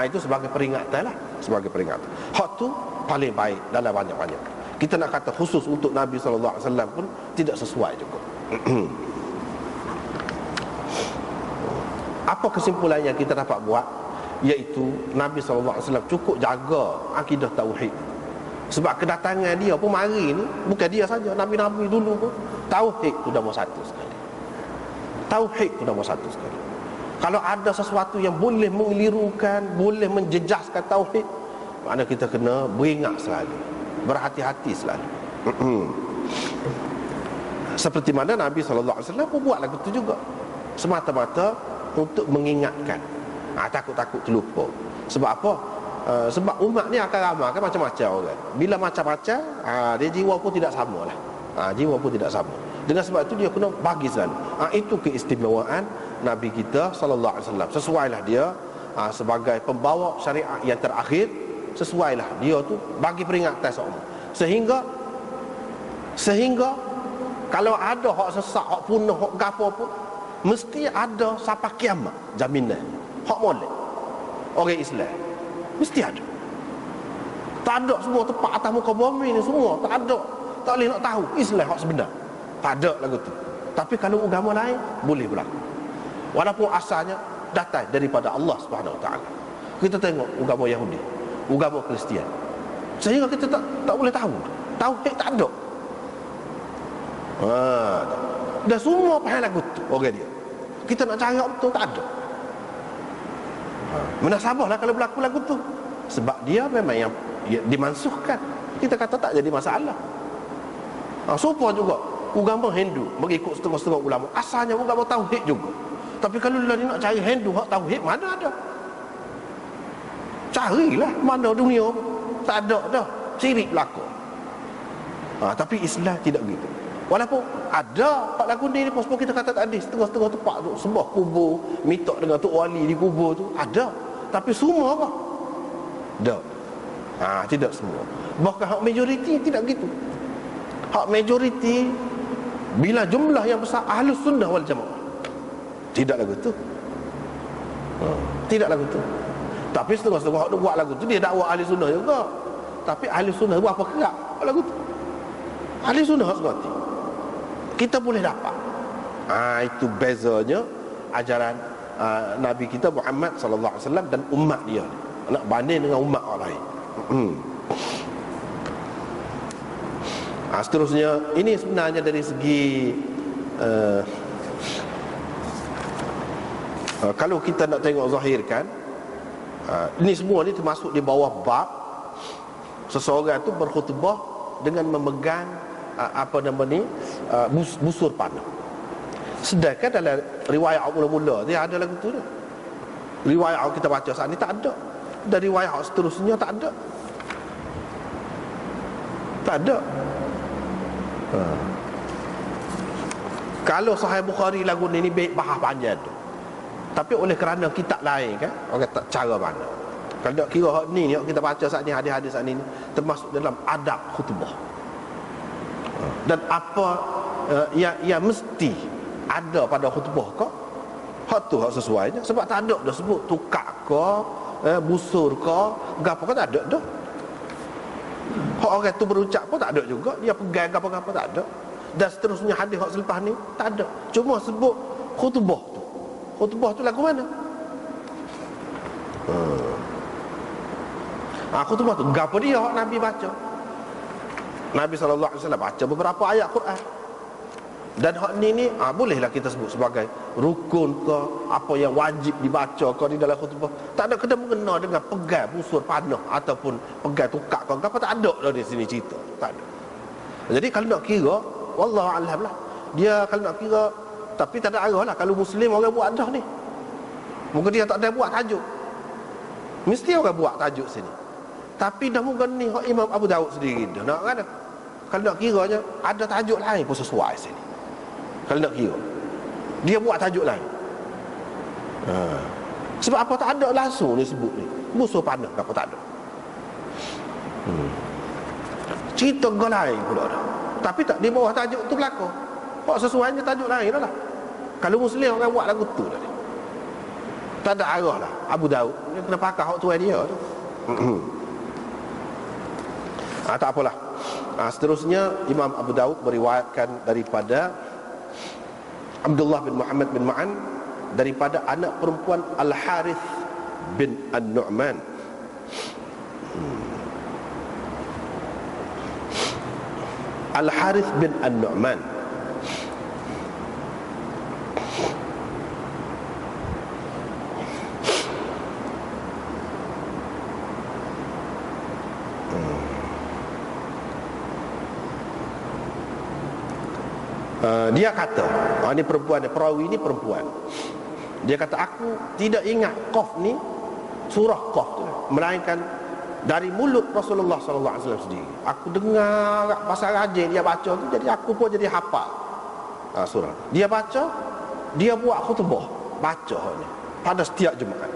Itu sebagai peringatan lah, sebagai peringatan. Hak tu paling baik dalam banyak-banyak. Kita nak kata khusus untuk Nabi SAW pun tidak sesuai juga. Apa kesimpulan yang kita dapat buat? Iaitu Nabi SAW cukup jaga akidah tauhid. Sebab kedatangan dia pun mari ni bukan dia saja, Nabi-Nabi dulu pun tauhid tu nombor 1 sekali. Tauhid tu nombor 1 sekali. Kalau ada sesuatu yang boleh mengelirukan, boleh menjejaskan tauhid, makna kita kena beringat selalu, berhati-hati selalu. Seperti mana Nabi SAW pun buat lagu tu juga, semata-mata untuk mengingatkan. Takut-takut terlupa. Sebab apa? Sebab umat ni akan ramalkan macam-macam orang. Bila macam-macam, dia jiwa pun tidak sama lah. Jiwa pun tidak sama. Dengan sebab itu dia kena bagi selalu. Itu keistimewaan Nabi kita SAW. Sesuailah dia sebagai pembawa syariat yang terakhir. Sesuailah dia tu bagi peringatan seumur. Sehingga kalau ada hak sesak, hak punah, hak gapo pun, mesti ada sampai kiamat jaminan. Hak molek orang Islam mesti ada. Tak ada semua tempat atas muka bumi ni semua, tak ada. Tak boleh nak tahu Islam hak sebenar. Tak ada lagu tu. Tapi kalau agama lain boleh berlaku. Walaupun asalnya datang daripada Allah Subhanahu Wa Taala. Kita tengok agama Yahudi, agama Kristian. Sehingga kita tak boleh tahu. Tauhid tak ada. Dah semua faham lagu tu orang dia. Kita nak cari betul tak ada. Menasabahlah kalau berlaku lagu tu. Sebab dia memang yang dimansuhkan. Kita kata tak jadi masalah. Serupa juga agama Hindu, mengikut setengah-setengah ulama, asalnya agama tauhid juga. Tapi kalau dia nak cari Hindu hak tauhid, mana ada? Carilah mana dunia. Tak ada dah. Syirik berlaku. Tapi Islam tidak begitu. Walaupun ada pak lagu ni pun kita kata tadi, setengah-setengah tempat tu sembah kubur, minta dengan tok wali di kubur tu ada. Tapi semua apa? Tak. Tidak semua. Bahkan hak majoriti tidak begitu. Hak majoriti bila jumlah yang besar Ahlus Sunnah wal Jamaah. Tidak lagu tu. Tidak lagu tu. Tapi setengah-setengah hak buat lagu tu dia dakwa Ahli Sunnah juga. Tapi Ahli Sunnah buat apa kerak lagu tu? Ahli Sunnah hak kita boleh dapat. Itu bezanya ajaran Nabi kita Muhammad sallallahu alaihi wasallam dan umat dia. Nak banding dengan umat orang lain. Seterusnya, ini sebenarnya dari segi kalau kita nak tengok zahirkan, ini semua ni termasuk di bawah bab seseorang tu berkhutbah dengan memegang busur panah. Sedangkan dalam riwayat mula-mula dia ada lagu tu dah. Riwayat kita baca saat ni tak ada. Dan riwayat seterusnya tak ada. Tak ada. Kalau Sahih Bukhari lagu ni baik bahas panjang tu. Tapi oleh kerana kitab lain kan, orang kata cara mana. Kalau kira ni kita baca saat ni, hadis-hadis saat ni termasuk dalam adab khutbah. Dan apa yang mesti ada pada khutbah kau, hak tu hak sesuainya. Sebab tak ada dah sebut tukar kau, busur kau, gapo kau tak ada dah. Hak orang tu berucap pun tak ada juga. Dia pegang gapo-gapo tak ada. Dan seterusnya hadis hak selepas ni tak ada. Cuma sebut khutbah tu. Khutbah tu lagu mana? Khutbah tu gapo dia Nabi baca. Nabi SAW baca beberapa ayat Quran. Dan hak ni bolehlah kita sebut sebagai rukun ke, apa yang wajib dibaca ke di dalam khutbah. Tak ada kena mengena dengan pegang busur panah ataupun pegang tukak ke, apa tak ada dah di sini cerita. Tak ada. Jadi kalau nak kira, wallahu a'lam lah. Dia kalau nak kira, tapi tak ada arah lah kalau Muslim orang buat dah ni. Mungkin dia tak ada buat tajuk. Mesti orang buat tajuk sini. Tapi dah mungkin ni hak Imam Abu Daud sendiri dah nak kan. Kalau nak kiranya ada tajuk lain pun sesuai sini. Kalau nak kira dia buat tajuk lain. Sebab apa tak ada langsung dia sebut ni. Musuh panah apa tak ada. Cerita lain pula dah. Tapi tak di bawah tajuk tu berlaku. Hak sesuainya tajuk lain dah lah. Kalau Muslim orang buat lagu tu dah. Tak ada arah lah. Abu Daud dia kena pakai hak tuan dia tu. Tak apalah. Seterusnya Imam Abu Daud meriwayatkan daripada Abdullah bin Muhammad bin Ma'an daripada anak perempuan Al-Harith bin An-Nu'man. Al-Harith bin An-Nu'man dia kata, ni perempuan, perawi ni perempuan. Dia kata aku tidak ingat Qaf ni, surah Qaf tu, melainkan dari mulut Rasulullah SAW sendiri. Aku dengar pasal rajin dia baca tu, jadi aku pun jadi hafal surah. Dia baca, dia buat khutbah baca ni pada setiap Jumaat.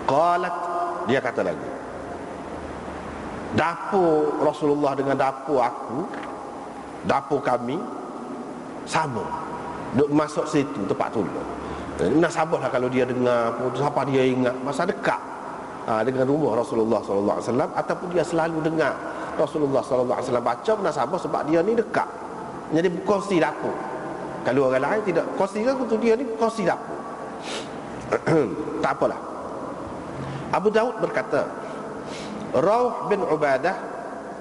Qalat, dia kata lagi, dapur Rasulullah dengan dapur aku, dapur kami sama. Duk masuk situ tempat tu. Nak sabarlah kalau dia dengar pun, siapa dia ingat masa dekat dengan rumah Rasulullah SAW, ataupun dia selalu dengar Rasulullah SAW baca, nak sabar sebab dia ni dekat. Jadi kongsi dapur. Kalau orang lain tidak kongsi kan, untuk dia ni kongsi dapur. Tak apalah. Abu Daud berkata, Rauh bin Ubadah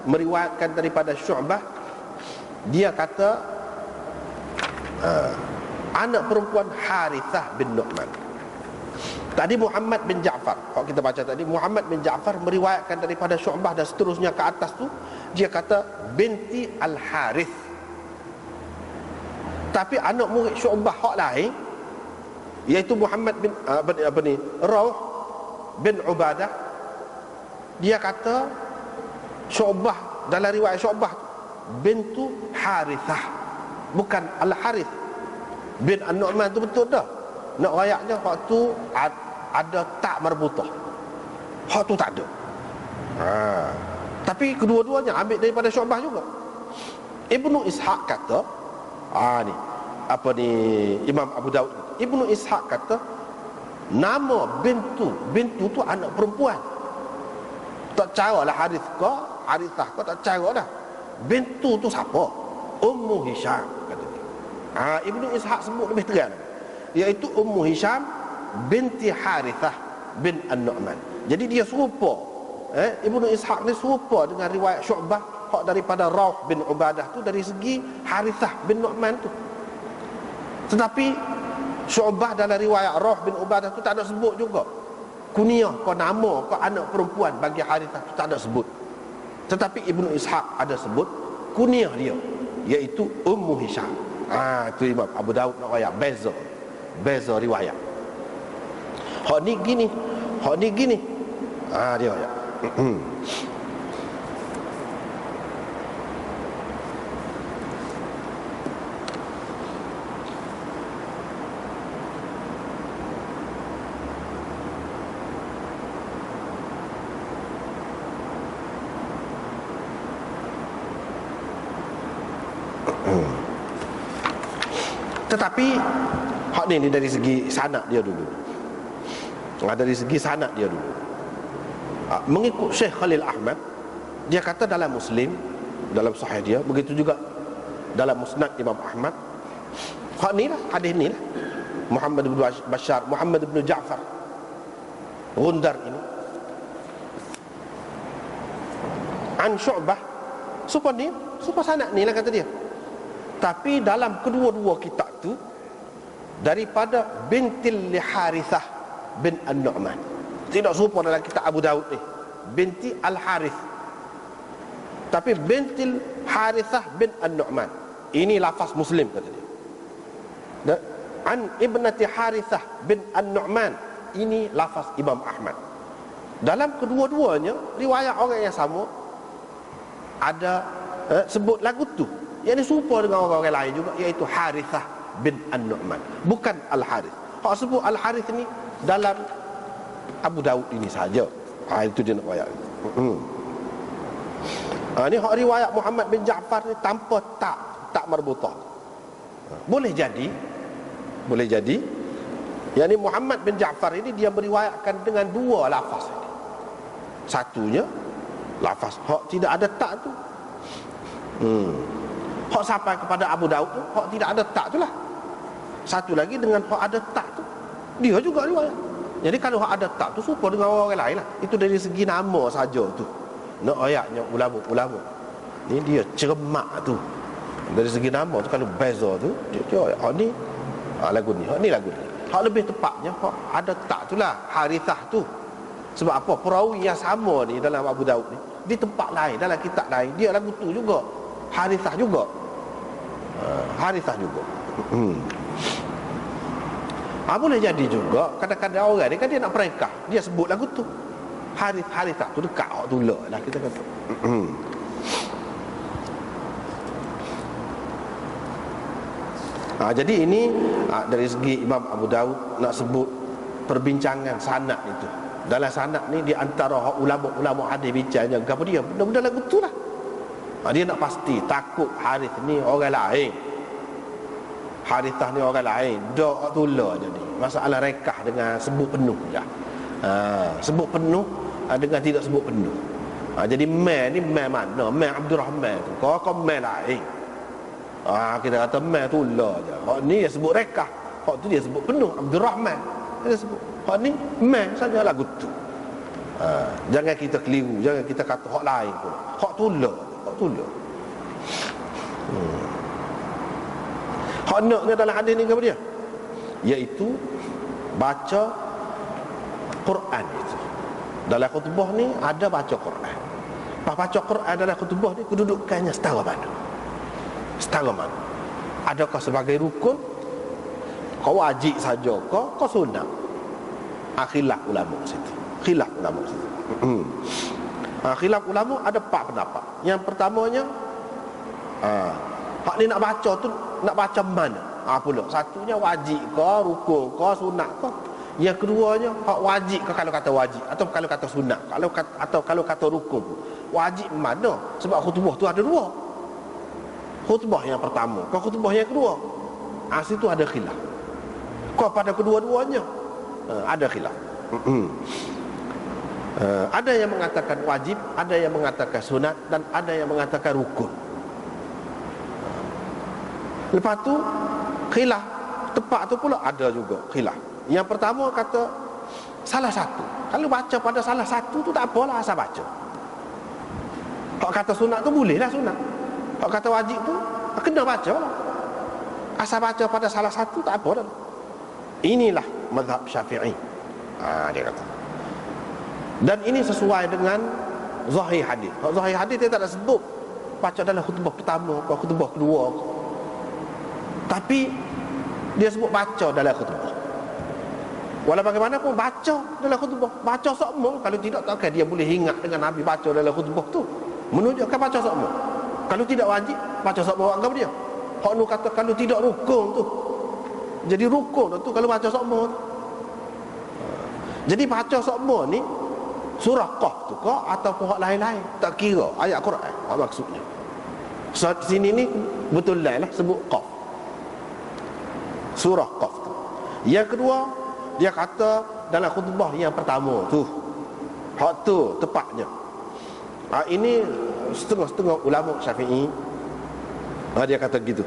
meriwayatkan daripada Syu'bah, dia kata anak perempuan Harithah bin Nu'man. Tadi Muhammad bin Ja'far, kalau kita baca tadi Muhammad bin Ja'far meriwayatkan daripada Syu'bah dan seterusnya ke atas tu, dia kata binti Al-Harith. Tapi anak murid Syu'bah hak lain, iaitu Muhammad bin Rauh bin Ubadah, dia kata Syu'bah, dalam riwayat Syu'bah bintu Harithah, bukan Al-Harith bin An-Nu'man tu betul dah. Nak rayaknya hak tu ada tak marbutah. Hak tu tak ada. Tapi kedua-duanya ambil daripada Syu'bah juga. Ibnu Ishaq kata, Imam Abu Daud, Ibnu Ishaq kata nama bintu tu anak perempuan. Tak cara lah Harith ke Harithah ke, tak cara dah. Bintu tu siapa? Ummu Hisham kata dia. Ibnu Ishaq sebut lebih terang, iaitu Ummu Hisham binti Harithah bin An-Nu'man. Jadi dia serupa, Ibnu Ishaq ni serupa dengan riwayat Syu'bah hak daripada Rauh bin Ubadah tu dari segi Harithah bin Nu'man tu. Tetapi Syu'bah dalam riwayat Rauh bin Ubadah tu tak ada sebut juga kunyah ke nama ke anak perempuan bagi Harithah tu, tak ada sebut. Tetapi Ibnu Ishaq ada sebut kunyah dia, iaitu Ummu Hisham. Itu Imam Abu Daud nak riwayat beza riwayat. Hak ni gini, dia riwayat. Tetapi hak ni dari segi sanad dia dulu. Dari segi sanad dia dulu. Mengikut Syekh Khalil Ahmad, dia kata dalam Muslim, dalam sahih dia, begitu juga dalam Musnad Imam Ahmad. Hak ni lah, hadis ni lah. Muhammad bin Bashar, Muhammad bin Ja'far Gundar ini, An Syu'bah, supaya sanad ni lah kata dia. Tapi dalam kedua-dua kitab tu daripada bintil Harithah bin An-Nu'man. Tidak serupa dalam kitab Abu Daud ni binti Al-Harith, tapi bintil Harithah bin An-Nu'man. Ini lafaz Muslim kata dia. An ibnati Harithah bin An-Nu'man, ini lafaz Imam Ahmad. Dalam kedua-duanya riwayat orang yang sama ada sebut lagu tu yang serupa dengan orang lain juga, iaitu Harithah bin An-Nu'man, bukan Al-Harith. Hak sebut Al-Harith ni dalam Abu Daud ini saja. Itu dia nak riwayat. Ni hak riwayat Muhammad bin Ja'far ni tanpa tak marbutah. Boleh jadi yang ni Muhammad bin Ja'far ini dia meriwayatkan dengan dua lafaz ini. Satunya lafaz hak tidak ada tak tu. Hak sampai kepada Abu Daud tu hak tidak ada tak tu lah. Satu lagi dengan hak ada tak tu, dia juga riwayat. Jadi kalau hak ada tak tu serupa dengan orang lain lah. Itu dari segi nama saja tu. Nak ayatnya ulama. Ni dia cermak tu. Dari segi nama tu kalau beza tu dia ni lagu ni, ni lagu ni. Hak lebih tepatnya hak ada tak tu lah, Harithah tu. Sebab apa? Perawi yang sama ni dalam Abu Daud ni, di tempat lain, dalam kitab lain, dia lagu tu juga, Harithah juga. Harithah juga. Boleh jadi juga kadang-kadang orang ni kan dia nak perengkah, dia sebut lagu tu Harithah tu dekat hak tu lah kita kata. Jadi ini dari segi Imam Abu Daud nak sebut perbincangan sanad itu. Dalam sanad ni di antara ulama hadis bicaranya apa dia? Benda-benda lagu tu lah. Dia nak pasti takut Harith ni orang lain, Harithah ni orang lain, dak tula jadi. Masalah rekah dengan sebut penuh je. Sebut penuh dengan tidak sebut penuh. Jadi man ni man mana? Man Abdul Rahman tu. Kau man lain. Kita kata man tu lah je. Hak ni dia sebut rekah, hak tu dia sebut penuh Abdul Rahman. Dia sebut hak ni man saja lagu tu. Jangan kita keliru, jangan kita kata hak lain pun. Hak tu lah, hak tu lah. Hak naknya dalam hadis ni apa dia? Iaitu baca Quran itu. Dalam khutbah ni ada baca Quran. Baca Quran dalam khutbah ni kedudukannya setara mana? Setara mana? Adakah sebagai rukun? Kau wajib saja kau sunat? Khilaf ulama situ. Khilaf ulama situ. Khilaf ulama ada 4 pendapat. Yang pertamanya hak ni nak baca tu nak baca mana? Pula satunya wajib ke, rukun ke, sunat ke? Yang keduanya hak wajib ke kalau kata wajib, atau kalau kata sunat, kalau kata rukun. Wajib mana? Sebab khutbah tu ada 2. Khutbah yang pertama ke khutbah yang kedua, situ ada khilaf. Kepada kedua-duanya ada khilaf. Ada yang mengatakan wajib, ada yang mengatakan sunat, dan ada yang mengatakan rukun. Lepas tu khilaf tepat tu pula ada juga khilaf. Yang pertama kata salah satu. Kalau baca pada salah satu tu tak apalah, asal baca. Hak kata sunat tu bolehlah sunat. Hak kata wajib tu kena baca lah. Asal baca pada salah satu tak apa dah. Inilah mazhab Syafi'i. Dia kata. Dan ini sesuai dengan zahir hadis. Zahir hadis dia tak ada sebut baca dalam khutbah pertama atau khutbah kedua, tapi dia sebut baca dalam khutbah. Walau bagaimanapun baca dalam khutbah, baca semua. Kalau tidak, takkan dia boleh ingat dengan Nabi baca dalam khutbah tu, menunjukkan baca semua. Kalau tidak wajib, baca semua anggap dia. Hak nu kata kalau tidak rukun tu. Jadi rukun tu kalau baca semua tu. Jadi baca semua ni surah Qaf tu ke ataupun hak lain-lain, tak kira ayat Quran maksudnya. So, sini ni betul lah sebut Qaf. Surah Qaf tu. Yang kedua, dia kata dalam khutbah yang pertama tu. Hak tu tepatnya. Ini setengah-setengah ulama Syafi'i dia kata gitu.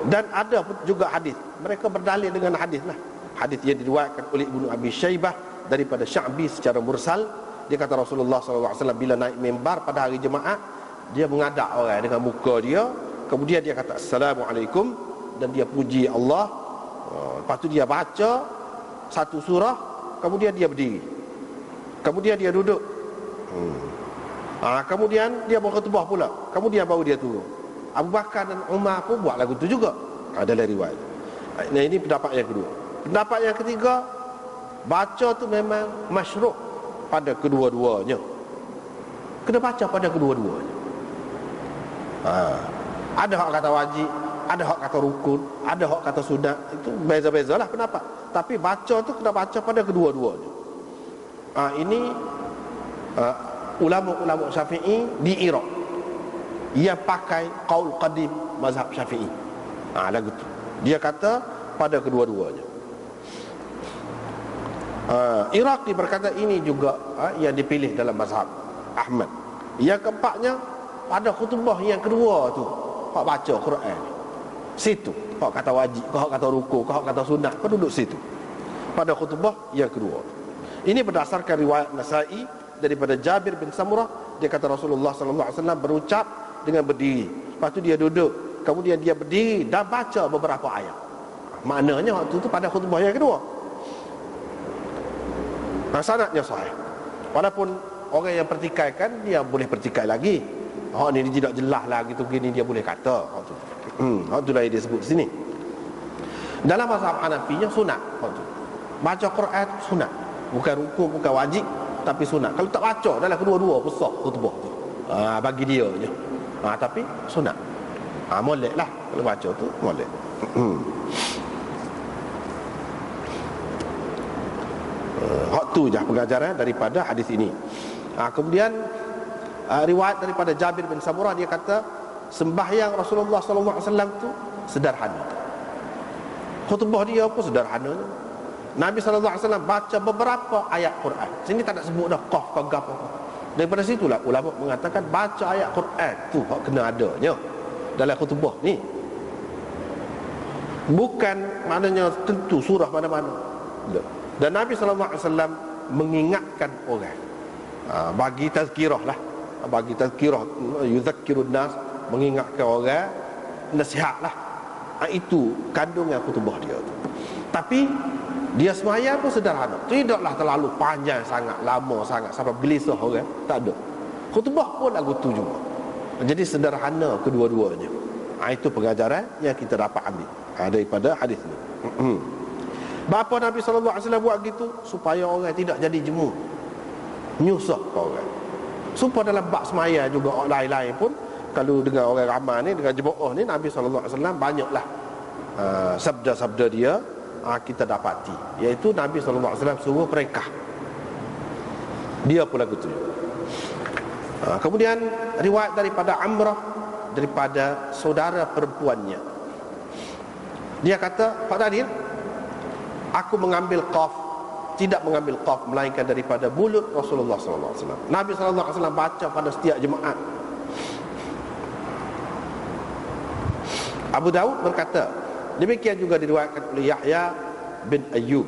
Dan ada juga hadis, mereka berdalil dengan hadis lah. Hadis yang diriwayatkan oleh Ibnu Abi Syaibah daripada Sya'bi secara mursal, Dia kata Rasulullah SAW bila naik mimbar pada hari Jumaat, dia mengadap orang dengan muka dia, kemudian dia kata Assalamualaikum, dan dia puji Allah. Lepas tu dia baca satu surah, kemudian dia berdiri, kemudian dia duduk, kemudian dia berkhutbah pula, kemudian baru dia turun. Abu Bakar dan Umar pun buat lagu tu juga. Adalah riwayat. Nah, ini pendapat yang kedua. Pendapat yang ketiga, baca tu memang masyru' pada kedua-duanya. Kena baca pada kedua-duanya. Ada hak kata wajib, ada hak kata rukun, ada hak kata sunat. Itu beza-bezalah pendapat. Tapi baca tu kena baca pada kedua-duanya. Ini ulama-ulama Syafi'i di Iraq, ia pakai qaul qadim mazhab Syafi'i. Lagu tu dia kata pada kedua-duanya. Iraqi berkata ini juga yang dipilih dalam mazhab Ahmad. Yang keempatnya, pada khutbah yang kedua tu hak baca Quran. Situ hak kata wajib, hak kata rukuk, hak kata sunat, kau duduk situ pada khutbah yang kedua. Ini berdasarkan riwayat Nasa'i daripada Jabir bin Samurah. Dia kata Rasulullah SAW berucap dengan berdiri, lepas tu dia duduk, kemudian dia berdiri dan baca beberapa ayat. Maknanya waktu itu pada khutbah yang kedua. Sanadnya sahih. Walaupun orang yang pertikaikan, dia boleh pertikai lagi. Ni dia tidak jelas lah gitu gini, dia boleh kata. Itulah yang dia sebut sini. Dalam mazhab Hanafinya sunat. Baca Quran sunat. Bukan rukun, bukan wajib, tapi sunat. Kalau tak baca dalam kedua-dua besar khutbah tu. Bagi dia je. Tapi sunat. Molek lah kalau baca tu, molek. Hak tu je pengajaran daripada hadis ini. Kemudian riwayat daripada Jabir bin Samurah, dia kata sembahyang Rasulullah SAW tu sederhana. Khutbah dia pun sederhana. Nabi SAW baca beberapa ayat Quran. Sini tak nak sebut dah qaf ke apa. Daripada situlah ulama mengatakan baca ayat Quran tu hak kena adanya dalam khutbah ni. Bukan maknanya tentu surah mana-mana. Dan Nabi SAW mengingatkan orang, bagi tazkirah lah, bagi tazkirah, yuzakkirun nas, mengingatkan orang, nasihat lah. Itu kandungan khutbah dia tu. Tapi dia sembahyang pun sederhana, tidaklah terlalu panjang sangat, lama sangat sampai gelisah orang, tak ada. Khutbah pun lagu tu juga. Jadi sederhana kedua-duanya. Itu pengajaran yang kita dapat ambil daripada hadis ni. Bapa Nabi SAW buat gitu supaya orang tidak jadi jemu, nyusah orang. Supaya dalam bab semaya juga orang lain-lain pun, kalau dengan orang ramai ni, dengan jemaah ni, Nabi SAW banyaklah sabda-sabda dia kita dapati, iaitu Nabi SAW suruh mereka. Dia pula gitu. Kemudian riwayat daripada Amrah, daripada saudara perempuannya, dia kata, Pak Nadir, aku mengambil qaf, tidak mengambil qaf melainkan daripada mulut Rasulullah SAW. Nabi SAW baca pada setiap Jumaat. Abu Daud berkata, demikian juga diriwayatkan oleh Yahya bin Ayyub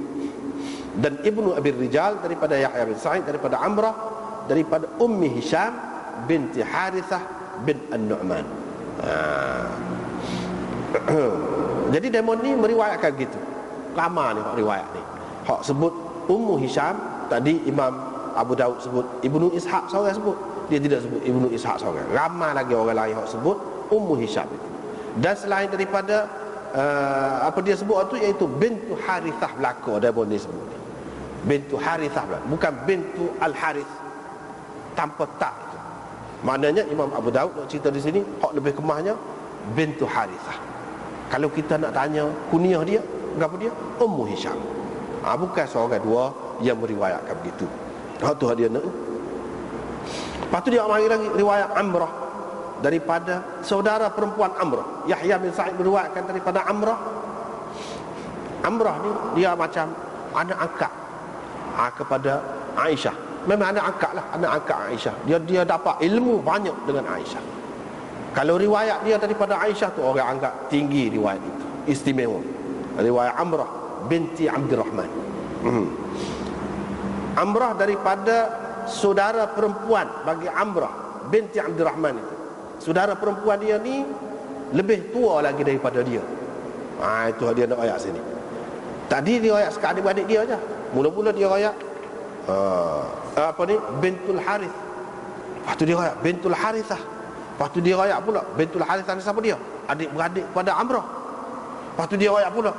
dan Ibnu Abi Rijal daripada Yahya bin Sa'id, daripada Amrah, daripada Ummi Hisham binti Harithah bin An-Nu'man. Jadi demon ni meriwayatkan gitu. Lama ni hak riwayat ni. Hak sebut Ummu Hisham, tadi Imam Abu Daud sebut, Ibnu Ishaq seorang sebut, dia tidak sebut Ibnu Ishaq seorang. Ramai lagi orang lain hak sebut Ummu Hisham itu. Dan selain daripada apa dia sebut tu, iaitu bintu Harithah belaka, demon ni sebut bintu Harithah belaka, bukan bintu Al-Harith tanpa tak itu. Maknanya Imam Abu Daud nak cerita di sini hak lebih kemahnya bintu Harithah. Kalau kita nak tanya kunyah dia, apa dia? Ummu Hisham. Bukan seorang dua yang meriwayatkan begitu. Tu dia nak. Lepas tu dia mari lagi riwayat Amrah daripada saudara perempuan Amrah. Yahya bin Sa'id meriwayatkan daripada Amrah. Amrah ni dia macam anak angkat kepada Aisyah. Memang anak angkat lah, anak angkat Aisyah. Dia dapat ilmu banyak dengan Aisyah. Kalau riwayat dia daripada Aisyah tu orang anggap tinggi riwayat itu, istimewa. Riwayat Amrah binti Abdurrahman. Amrah daripada saudara perempuan bagi Amrah binti Abdurrahman itu. Saudara perempuan dia ni lebih tua lagi daripada dia. Itu dia nak royak sini. Tadi dia royak sekat adik-adik dia aja. Mula-mula dia royak bintul Harith. Lepas tu dia royak bintul Harithah. Lepas tu dia royak pula bintul Harithah ni siapa dia? Adik-beradik kepada Amrah. Lepas tu dia royak pula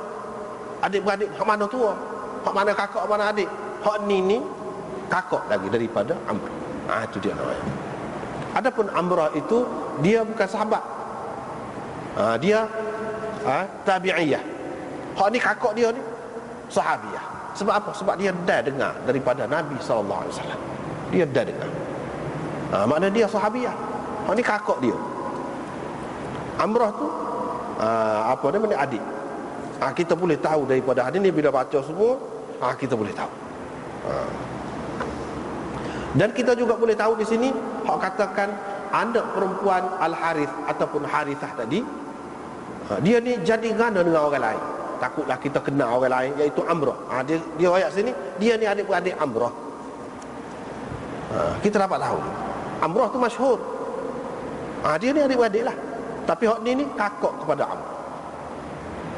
adik-beradik hak mana tua? Hak mana kakak, hak mana adik? Hak ni kakak lagi daripada Amrah. Itu dia nak royak. Adapun Amrah itu dia bukan sahabat. Dia tabi'iyah. Hak ni kakak dia ni sahabiah. Sebab apa? Sebab dia dah dengar daripada Nabi SAW. Dia dah dengar. Makna dia sahabiah. Hak ni kakak dia. Amrah tu adik. Kita boleh tahu daripada hadis ni, bila baca semua kita boleh tahu. Dan kita juga boleh tahu di sini hak katakan anak perempuan Al-Harith ataupun Harithah tadi, dia ni jadi ngana dengan orang lain. Takutlah kita kenal orang lain, iaitu Amrah. Dia ayat sini, dia ni adik-beradik Amrah. Kita dapat tahu Amrah tu masyhur. Dia ni adik-beradik lah. Tapi hak ni kakak kepada Amrah.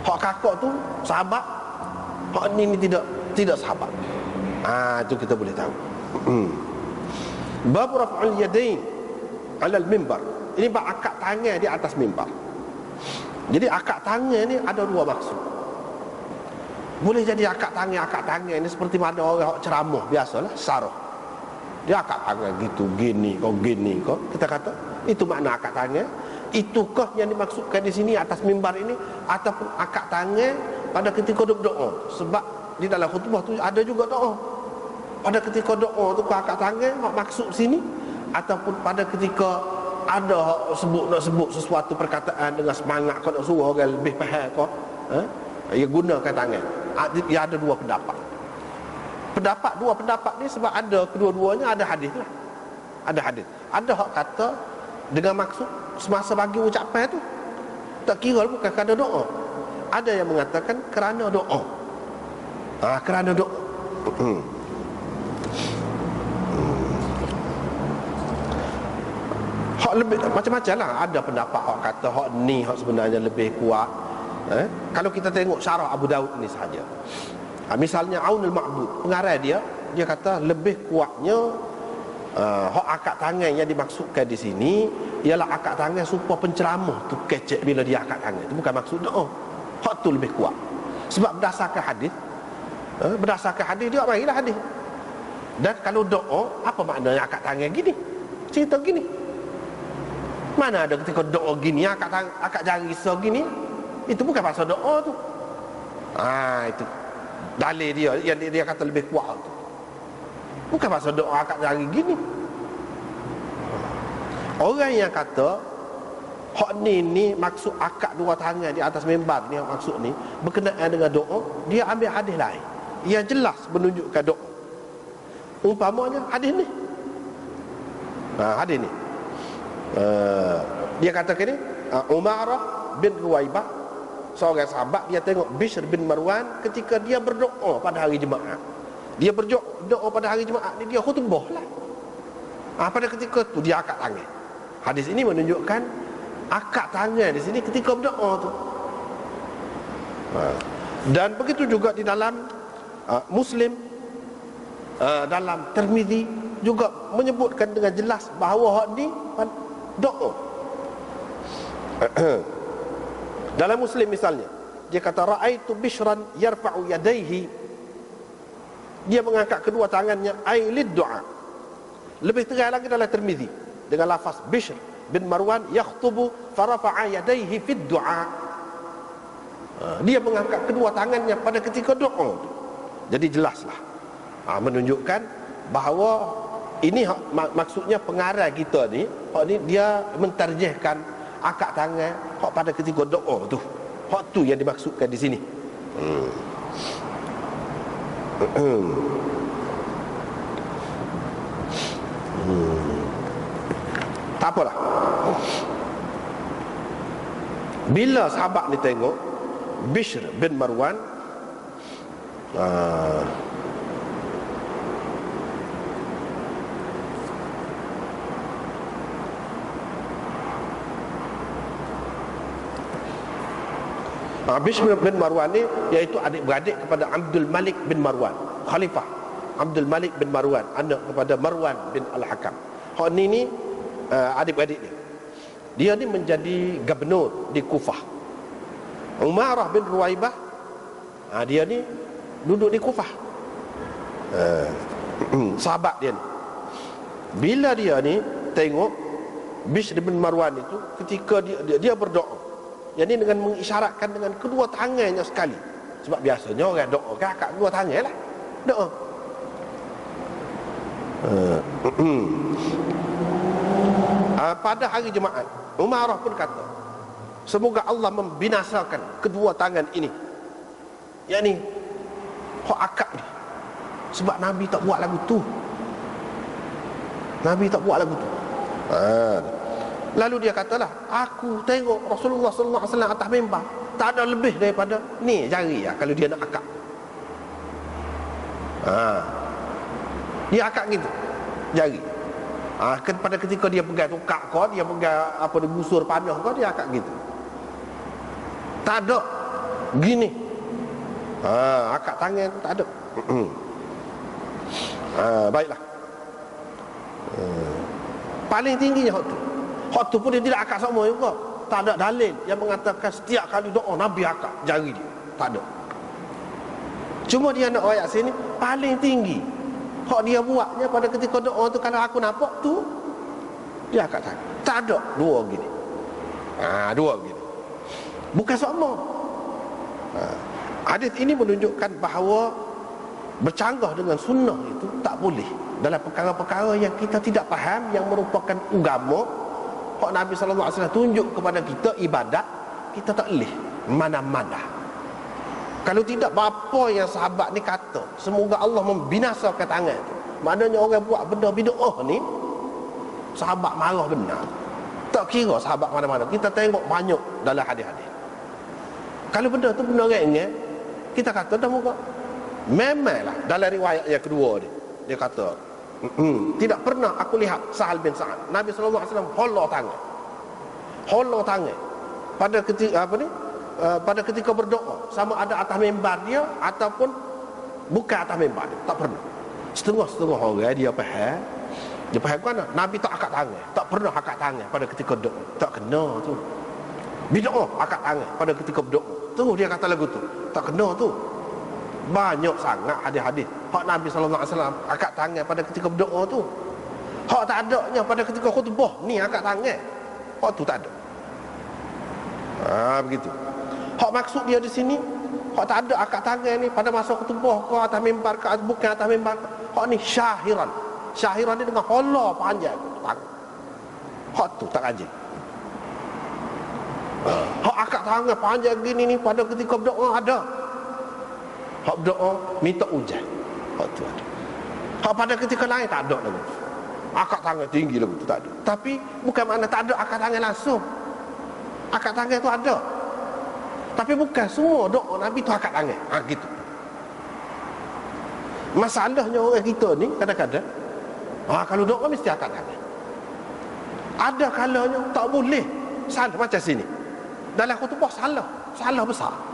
Hak kakak tu sahabat, hak ni tidak sahabat. Itu kita boleh tahu. Bab raf'ul yadain 'ala al-mimbar. Ini bab akak tangan di atas mimbar. Jadi akak tangan ni ada dua maksud. Boleh jadi akak tangan ni seperti mana orang ceramah biasalah, sarah. Dia akak tangan gitu, gini kau. Kita kata itu makna akak tangan. Itukah yang dimaksudkan di sini atas mimbar ini, ataupun akak tangan pada ketika doa? Sebab di dalam khutbah tu ada juga doa. Pada ketika doa tu akak tangan maksud sini, ataupun pada ketika ada nak sebut sesuatu perkataan dengan semangat kau nak suruh orang lebih faham kau, ia gunakan tangan. Dia ada dua pendapat. Dua pendapat ni sebab ada kedua-duanya ada hadis lah. Ada hadis. Ada hak kata dengan maksud semasa bagi ucapan tu, tak kira bukan kerana doa. Ada yang mengatakan kerana doa. Kerana doa. Hak lebih macam-macam lah. Ada pendapat hak kata hak ni hak sebenarnya lebih kuat. Kalau kita tengok syarah Abu Daud ni sahaja, misalnya Aunul Ma'bud, pengarang dia kata lebih kuatnya hak akak tangan yang dimaksudkan di sini ialah akak tangan supaya penceramah tu kecek bila dia akak tangan. Itu bukan maksud doa. Hak tu lebih kuat. Sebab berdasarkan hadis, dia marilah hadis. Dan kalau doa, apa maknanya akak tangan gini? Cerita gini. Mana ada ketika doa gini, akak jari so gini? Itu bukan pasal doa tu. Itu dalil dia yang dia kata lebih kuat tu. Bukan pasal doa akak jari gini. Orang yang kata hak ni maksud akak dua tangan di atas mimbar ni, maksud ni berkenaan dengan doa, dia ambil hadis lain yang jelas menunjukkan doa. Umpamanya hadis ni. Hadis ni. Dia katakan ni Umarah bin Ruwaibah, seorang sahabat, dia tengok Bishr bin Marwan ketika dia berdoa pada hari Jumaat. Dia berdoa pada hari Jumaat ni, dia khutbah lah. Pada ketika tu dia akak tangan. Hadis ini menunjukkan akak tangan di sini ketika berdoa tu. Dan begitu juga di dalam Muslim, dalam Tirmizi juga menyebutkan dengan jelas bahawa hak ni doa. Dalam Muslim misalnya, dia kata ra'aitu Bishran yarfa'u yadayhi, dia mengangkat kedua tangannya ailid doa. Lebih terang lagi dalam Tirmizi dengan lafaz Bishr bin Marwan yakhtubu farafa'a yadayhi fid du'a. Dia mengangkat kedua tangannya pada ketika doa. Jadi jelaslah menunjukkan bahawa ini maksudnya pengarang kita ni, dia mentarjihkan akak tangan hak pada ketika doa tu. Hak tu yang dimaksudkan di sini. Tak apalah. Bila sahabat ni tengok Bishr bin Marwan Bishr bin Marwan ni iaitu adik-beradik kepada Abdul Malik bin Marwan, khalifah Abdul Malik bin Marwan, anak kepada Marwan bin Al-Hakam. Hak ni adik-beradik dia ni menjadi gubernur di Kufah. Umarah bin Ruwaibah, dia ni duduk di Kufah, sahabat dia ni. Bila dia ni tengok Bishr bin Marwan itu, ketika dia berdoa, yang ini dengan mengisyaratkan dengan kedua tangannya sekali. Sebab biasanya orang doa kan angkat kedua tangan lah, doa. Pada hari Jumaat, Umarah pun kata, semoga Allah membinasakan kedua tangan ini, yang ni hak akad ni. Sebab Nabi tak buat lagu tu. Nabi tak buat lagu tu. Lalu dia katalah, aku tengok Rasulullah sallallahu alaihi wasallam atas mimbar, tak ada lebih daripada ni jari kalau dia nak akad. Dia akad gitu, jari. Pada ketika dia pegang tukak kau, dia pegang apa, dia busur panah kau, dia akad gitu. Tak ada gini. Akad tangan tak ada. Baiklah. Paling tingginya hak tu. Hak tu pun dia tidak akad sama juga. Tak ada dalil yang mengatakan setiap kali doa Nabi akad jari dia. Tak ada. Cuma dia nak ayat sini paling tinggi. Hak dia buatnya pada ketika doa tu, kalau aku nampak tu, dia akad tangan. Tak ada dua gini. Dua gini. Bukan sama. Hadis ini menunjukkan bahawa bercanggah dengan sunnah itu tak boleh dalam perkara-perkara yang kita tidak faham, yang merupakan agama. Hak Nabi sallallahu alaihi wasallam tunjuk kepada kita ibadat, kita tak boleh mana-mana. Kalau tidak, apa yang sahabat ni kata, semoga Allah membinasakan tangan tu, maknanya orang buat benda bid'ah ni, sahabat marah benar. Tak kira sahabat mana-mana. Kita tengok banyak dalam hadis-hadis. Kalau benda tu benda ringan, kita kata dah muka. Memanglah dalam riwayat yang kedua ni, dia kata, tidak pernah aku lihat Sahal bin Sa'ad, Nabi sallallahu alaihi wasallam hollow tangan pada ketika pada ketika berdoa, sama ada atas mimbar dia ataupun bukan atas mimbar dia. Tak pernah. Setengah-setengah orang dia faham. Dia faham kan Nabi tak akad tangan, tak pernah akad tangan pada ketika doa. Tak kena tu. Bid'ah akad tangan pada ketika berdoa. Tu dia kata lagu tu. Tak kena tu. Banyak sangat hadis-hadis hak Nabi sallallahu alaihi wasallam akad tangan pada ketika berdoa tu. Hak tak adanya pada ketika khutbah ni akad tangan. Hak tu tak ada. Begitu. Hak maksud dia di sini, hak tak ada akad tangan ni pada masa khutbah ke atas mimbar ke bukan atas mimbar. Hak ni syahiran. Syahiran ni dengan hola panjang tangan. Hak tu tak rajin. Hak akad tangan panjang gini ni pada ketika berdoa ada. Hak berdoa minta hujan, hak tu ada. Hak pada ketika lain tak ada lagi. Akad tangan tinggi lagu tu tak ada. Tapi bukan makna tak ada akad tangan langsung. Akad tangan tu ada. Tapi bukan semua doa Nabi tu akad tangan. Gitu. Masalahnya orang kita ni kadang-kadang kalau doa mesti akad tangan. Ada kalanya tak boleh. Salah macam sini. Dalam khutbah salah besar.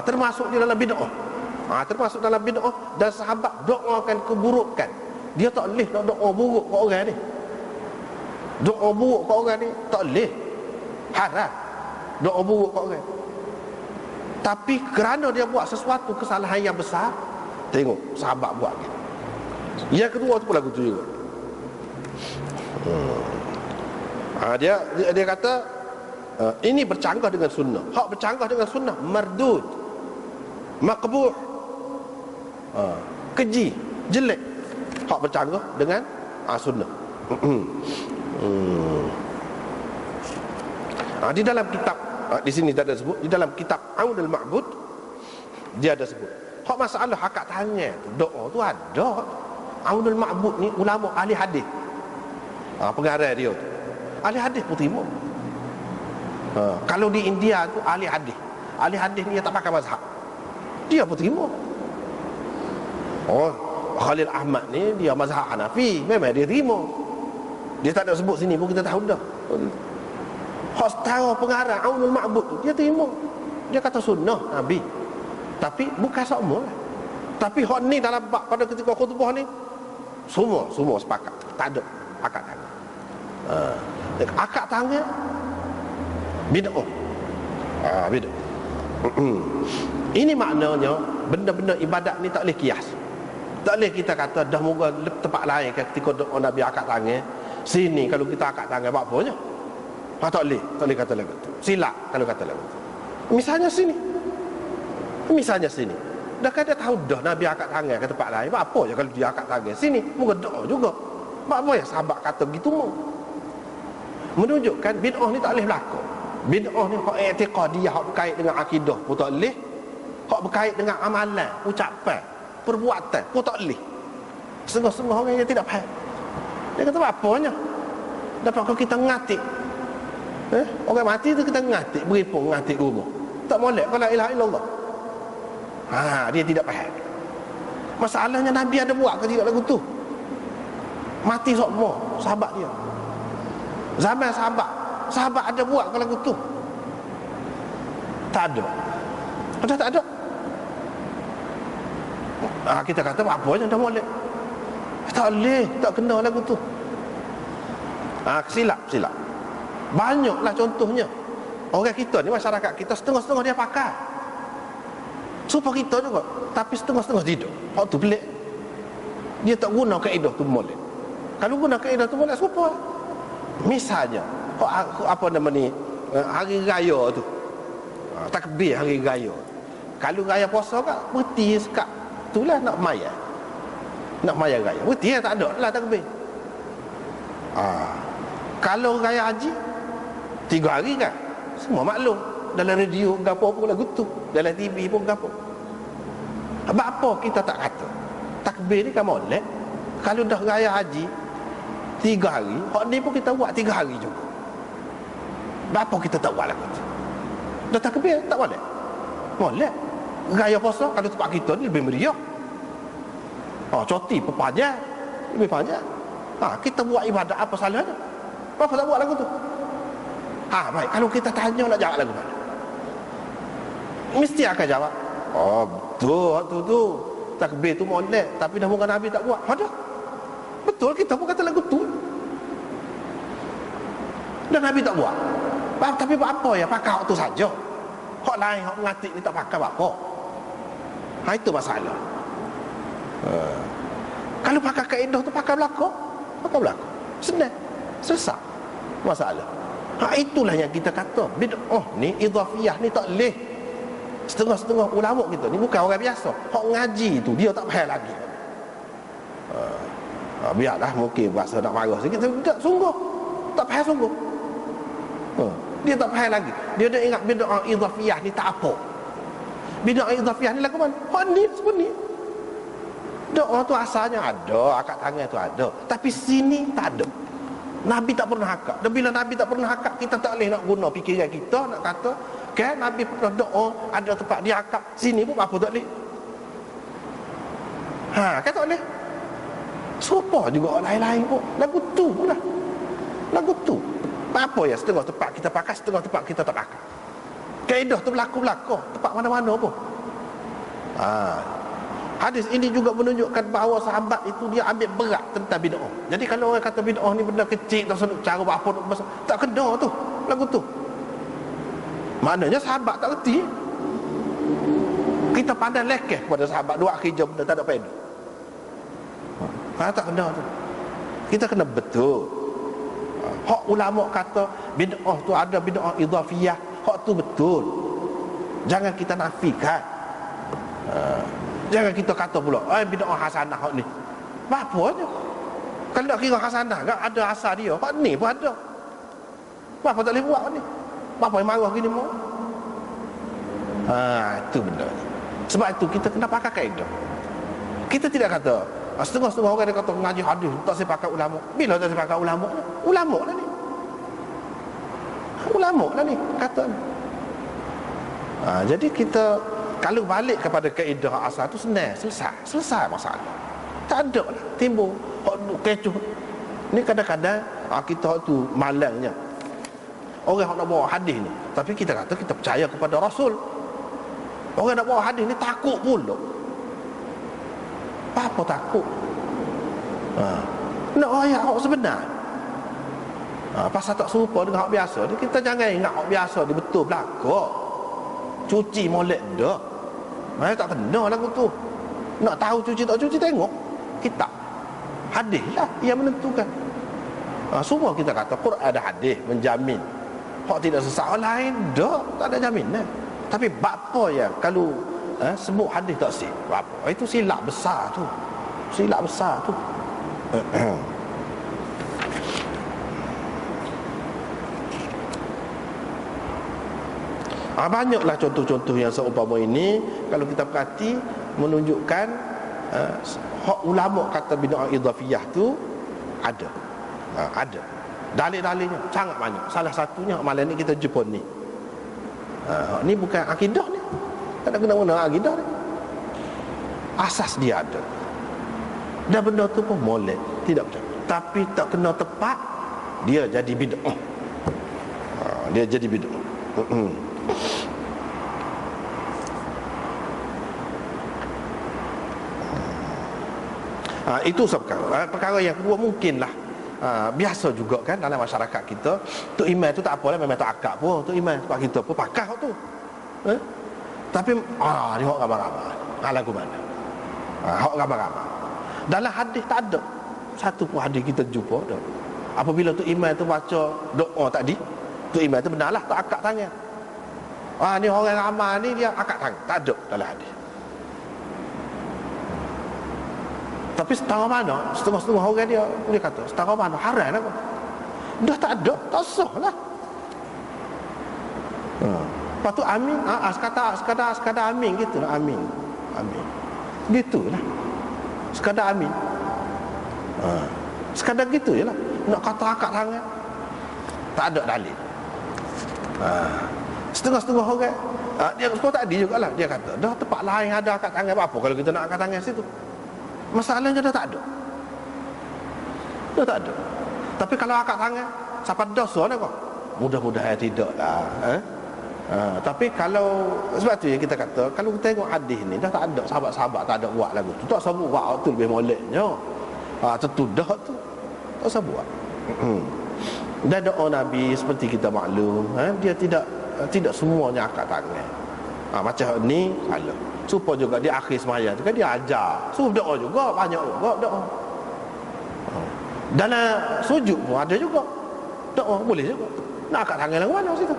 Termasuk di dalam bid'ah. Termasuk dalam bid'ah, dan sahabat doakan keburukan. Dia tak boleh nak doa buruk kat orang ni. Doa buruk kat orang ni tak boleh. Haram doa buruk kat orang. Tapi kerana dia buat sesuatu kesalahan yang besar, tengok sahabat buat gitu. Yang kedua tu pun lagu tu juga. Dia kata ini bercanggah dengan sunnah. Hak bercanggah dengan sunnah mardud, maqbuh, keji, jelek. Hak bercanggah dengan sunnah. Di dalam kitab, di sini tak ada sebut, di dalam kitab Aunul Ma'bud dia ada sebut hak masalah akad tangan tu, doa tu ada. Aunul Ma'bud ni ulama ahli hadis, pengarang dia tu ahli hadis pun terima. Kalau di India tu ahli hadis ni dia tak pakai mazhab, dia pun terima. Khalil Ahmad ni dia mazhab Hanafi, memang dia terima. Dia tak ada sebut sini pun kita tahu dah. Hak setara pengarang Aunul Ma'bud tu dia terima. Dia kata sunnah Nabi. Tapi bukan semua. Tapi hak ni dalam bab pada ketika khutbah ni semua sepakat. Tak ada akad tangan. Akad tangan bid'ah. Bid'ah. Ini maknanya benda-benda ibadat ni tak boleh kias. Tak boleh kita kata dah moga tempat lain ketika doa Nabi akad tangan, sini kalau kita akad tangan buat apanya? Tak boleh kata lagu tu. Silap kalau kata lagu tu. Misalnya sini. Dah kata tahu dah Nabi akad tangan ke tempat lain, buat apa je kalau dia akad tangan sini, moga doa juga. Buat apa ya sahabat kata begitu mau? Menunjukkan bid'ah ni tak boleh berlaku. Bid'ah ni hak i'tiqadiyah, hak berkait dengan akidah pun tak boleh. Hak berkait dengan amalan, ucapan, perbuatan pun tak boleh. Setengah-setengah orang yang tidak faham. Dia kata apanya? Dapat kalau kita ngatik. Orang mati tu kita ngatik, beripung ngatik kubur. Tak molek kalau la ilaha illallah. Dia tidak faham. Masalahnya Nabi ada buat ke tidak lagu tu? Mati semua sahabat dia. Zaman sahabat ada buat ke lagu tu? Tak ada. Tak ada. Kita kata apa je dah molek. Tak boleh, tak kena lagu tu. Silap. Banyaklah contohnya. Orang kita ni, masyarakat kita setengah-setengah dia pakai. Supaya kita juga, tapi setengah-setengah tidak. Hak tu pelik. Dia tak guna kaedah tu molek. Kalau guna kaedah tu molek supaya. Misalnya, apa nama ni, hari raya tu. Takbir hari raya. Kalau raya puasa kan, berhenti sekat. Itulah nak maya raya. Berhenti tak ada lah takbir. Kalau raya haji 3 hari kan, semua maklum. Dalam radio gapo pun lagu tu, dalam TV pun gapo. Sebab apa kita tak kata takbir ni kan molek? Kalau dah raya haji 3 hari, hak ni pun kita buat 3 hari juga. Apa kita tak buat lagu tu? Dah takbir tak boleh. Molek. Raya puasa kalau tempat kita ni lebih meriah. Cuti panjang, lebih panjang. Kita buat ibadat apa salahnya? Apa tak buat lagu tu? Baik, kalau kita tanya nak jawab lagu mana? Mesti akan jawab, betul waktu tu takbir tu molek, tapi dah muka Nabi tak buat. Ada. Betul, kita pun kata lagu tu. Dan Nabi tak buat. Tapi buat apa ya? Pakai waktu saja. Hak lain, hak mengatik ni tak pakai buat apa? Itu masalah. Kalau pakai kaedah tu pakai belakang. Senang. Selesai masalah. Itulah yang kita kata bid'ah ni, idhafiyah ni tak leh. Setengah-setengah ulama kita ni bukan orang biasa. Hak ngaji tu dia tak faham lagi. Biarlah mungkin bahasa nak marah sikit, tak sungguh. Tak faham sungguh. Dia tak faham lagi. Dia dah ingat bid'ah idhafiyah ni tak apa. Bid'ah idhafiyah ni lagu mana? Hak ni sebenarnya. Doa tu asalnya ada, akad tangan tu ada. Tapi sini tak ada. Nabi tak pernah akad. Dan bila Nabi tak pernah akad, kita tak boleh nak guna fikiran kita nak kata, kan Nabi pernah doa, ada tempat dia akad, sini pun apa tak boleh. Kan tak boleh. Serupa juga orang lain-lain pun. Lagu tu pun lah. Lagu tu. Apa ya, setengah tempat kita pakai, setengah tempat kita tak pakai. Kaedah tu berlaku-berlaku tempat mana-mana pun. Hadis ini juga menunjukkan bahawa sahabat itu dia ambil berat tentang bid'ah. Jadi kalau orang kata bid'ah ni benda kecil, tak senuk cara buat apa, tak kena tu lagu tu. Maknanya sahabat tak reti. Kita pandang lekeh kepada sahabat, dua kerja benda tak ada faedah. Tak kena tu. Kita kena betul. Hak ulama kata bid'ah tu ada bid'ah idhafiyah, hak tu betul. Jangan kita nafikan. Jangan kita kata pula bid'ah hasanah hak ni. Apa aja. Kalau nak kira hasanah kan ada asal dia. Hak ni pun ada. Apa tak boleh buat ni? Apa yang marah gini mau? Itu benda. Sebab itu kita kena pakai kaedah. Kita tidak kata setengah-setengah orang dia kata mengaji hadis tak saya pakai ulama. Bila tak saya pakai ulama? Ulama lah ni. Ulama lah ni kata ni. Jadi kita kalau balik kepada kaedah asal tu senang, selesai masalah. Tak ada lah timbul kecoh. Ni kadang-kadang kita tu malangnya. orang yang nak bawa hadis ni. Tapi kita kata kita percaya kepada Rasul. Orang nak bawa hadis ni takut pula. Apa takut? Nak ayat hak sebenar. Pasal tak serupa dengan hak biasa ni, kita jangan ingat hak biasa ni betul belaka. Cuci molek dah. Tak kena lagu tu. Nak tahu cuci tak cuci, tengok kitab. Hadis lah yang menentukan. Semua kita kata Quran ada hadis menjamin. Hak tidak sesat orang lain, tak ada jaminan. Tapi bapa ya kalau sebut hadis tak sih, bapa itu silap besar tu. Silap besar tu. Banyaklah contoh-contoh yang seumpama ini. Kalau kita perhati, menunjukkan hak ulama kata bid'ah idhafiyah tu ada. Ada dalil-dalilnya sangat banyak. Salah satunya malam ni kita jumpa ni. Ni bukan akidah ni. Tak ada kena-mena akidah ni. Asas dia ada. Dan benda tu pun molek, tidak betul. Tapi tak kena tepat, dia jadi bid'ah. Dia jadi bid'ah. Itu perkara. Perkara yang kedua mungkinlah biasa juga kan dalam masyarakat kita. Tok Imam tu tak apalah, memang tak akak pun. Tok Imam sebab kita pun pakar tu. Tapi ni hak ramai-ramai. Lagu mana? Hak ramai-ramai. Dalam hadis tak ada satu pun hadis kita jumpa dah. Apabila Tok Imam tu baca doa tadi, Tok Imam tu benarlah tak akak tangan. Ni orang ramai ni dia akak tangan. Tak ada dalam hadis. Tapi setengah mana, setengah-setengah orang dia kata setengah mana haram lah. Dah tak ada, tak sah lah. Lepas tu amin, sekadar amin gitu lah. Amin gitulah, sekadar amin. Sekadar gitu je lah. Nak kata akak tangan, tak ada dalil. Setengah-setengah orang dia kata tadi jugalah, dia kata dah tempat lain ada akak tangan, apa kalau kita nak akak tangan situ? Masalahnya dah tak ada. Dah tak ada. Tapi kalau akak tangan, siapa dosa dah kok? Mudah-mudahan tidak lah. Tapi kalau, sebab tu yang kita kata, kalau kita tengok hadis ni, dah tak ada sahabat-sahabat tak ada buat lagu tu. Tak usah buat tu lebih moleknya. Tentu dah tu. Tak usah buat. Dan doa Nabi seperti kita maklum, dia tidak semuanya akak tangan. Macam ni salah. Supaya juga di akhir sembahyang tu kan dia ajar suruh doa juga, banyak juga doa. Dalam sujud pun ada juga doa, boleh juga. Nak angkat tangan lagu mana situ?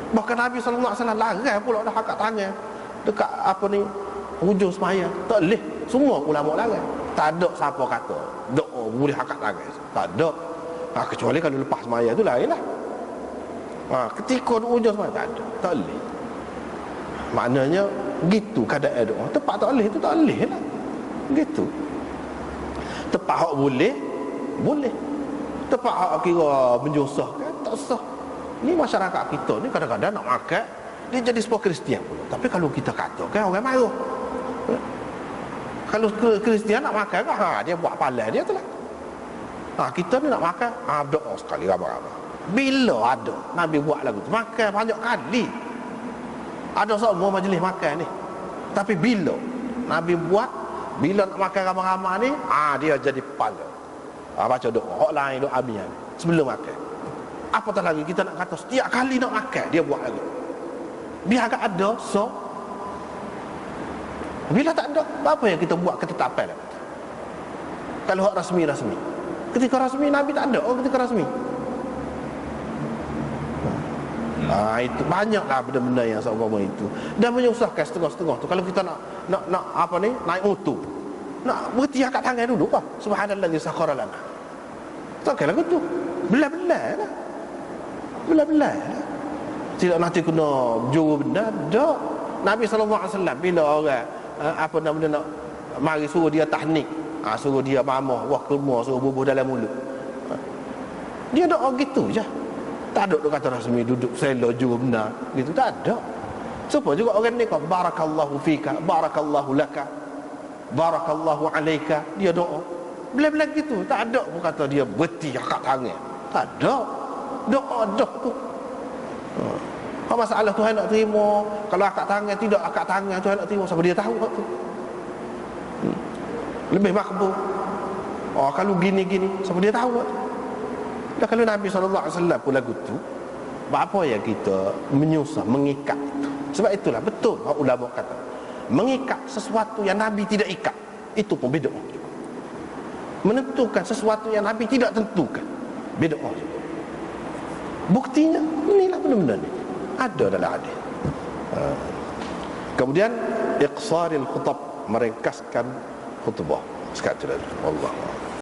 Bahkan Nabi SAW larang pula dah angkat tangan dekat apa ni hujung sembahyang. Tak boleh. Semua ulama larang. Tak ada siapa kata doa boleh angkat tangan. Tak ada. Kecuali kalau lepas sembahyang tu lain lah. Ketika hujung sembahyang tak ada. Tak boleh. Maknanya gitu keadaan doa. Tepat tak boleh, itu tak boleh lah. Gitu. Tepat hak boleh, boleh. Tepat hak kira menyusahkan, tak sah. Ni masyarakat kita ni kadang-kadang nak makan, dia jadi sebuah Kristian pula. Tapi kalau kita kata kan orang marah. Kalau Kristian nak makan kan, dia buat palai dia tu lah. Kita ni nak makan, doa sekali ramai-ramai. Bila ada Nabi buat lagu tu, makan banyak kali. Ada semua majlis makan ni. Tapi bila Nabi buat, bila nak makan ramai-ramai ni, dia jadi pala. Baca doa, hak lain doa abian sebelum makan. Apatah lagi kita nak kata setiap kali nak makan dia buat lagi. Biar agak ada, so bila tak ada, apa yang kita buat ketetapan? Kalau hak rasmi. Ketika rasmi Nabi tak ada, ketika rasmi. Itu banyaklah benda-benda yang seumpama itu. Dan menyusahkan setengah-setengah tu. Kalau kita nak apa ni, naik motor, nak berhenti angkat tangan dulu kah? Subhanallazi sakhara lana. Tak lagu tu. Belah-belah lah. Belah-belah lah. Tidak nanti kena juru benda. Tak. Nabi SAW bila orang apa nama nak mari suruh dia tahnik, suruh dia mamah, wah kurma, suruh bubuh dalam mulut. Dia doa gitu je. Tak ada dia kata rasmi duduk selo juru benar gitu, tak ada. Supaya juga orang ni kata barakallahu fika, barakallahu laka, barakallahu alaika, dia doa. Bila-bila gitu, tak ada pun kata dia berhenti angkat tangan. Tak ada. doa dah tu. Masalah Tuhan nak terima, kalau akak tangan tidak akak tangan Tuhan nak terima, siapa dia tahu waktu tu. Lebih makbul. Kalau gini-gini, siapa dia tahu waktu tu. Dan kalau Nabi SAW pun lagu tu, apa yang kita menyusah, mengikat itu. Sebab itulah betul ulama kata, mengikat sesuatu yang Nabi tidak ikat, itu pun bid'ah juga. Menentukan sesuatu yang Nabi tidak tentukan, bid'ah juga. Buktinya inilah benda-benda ni ada dalam hadis. Kemudian iqsaril khutab, meringkaskan khutbah. Sekat tu Allah.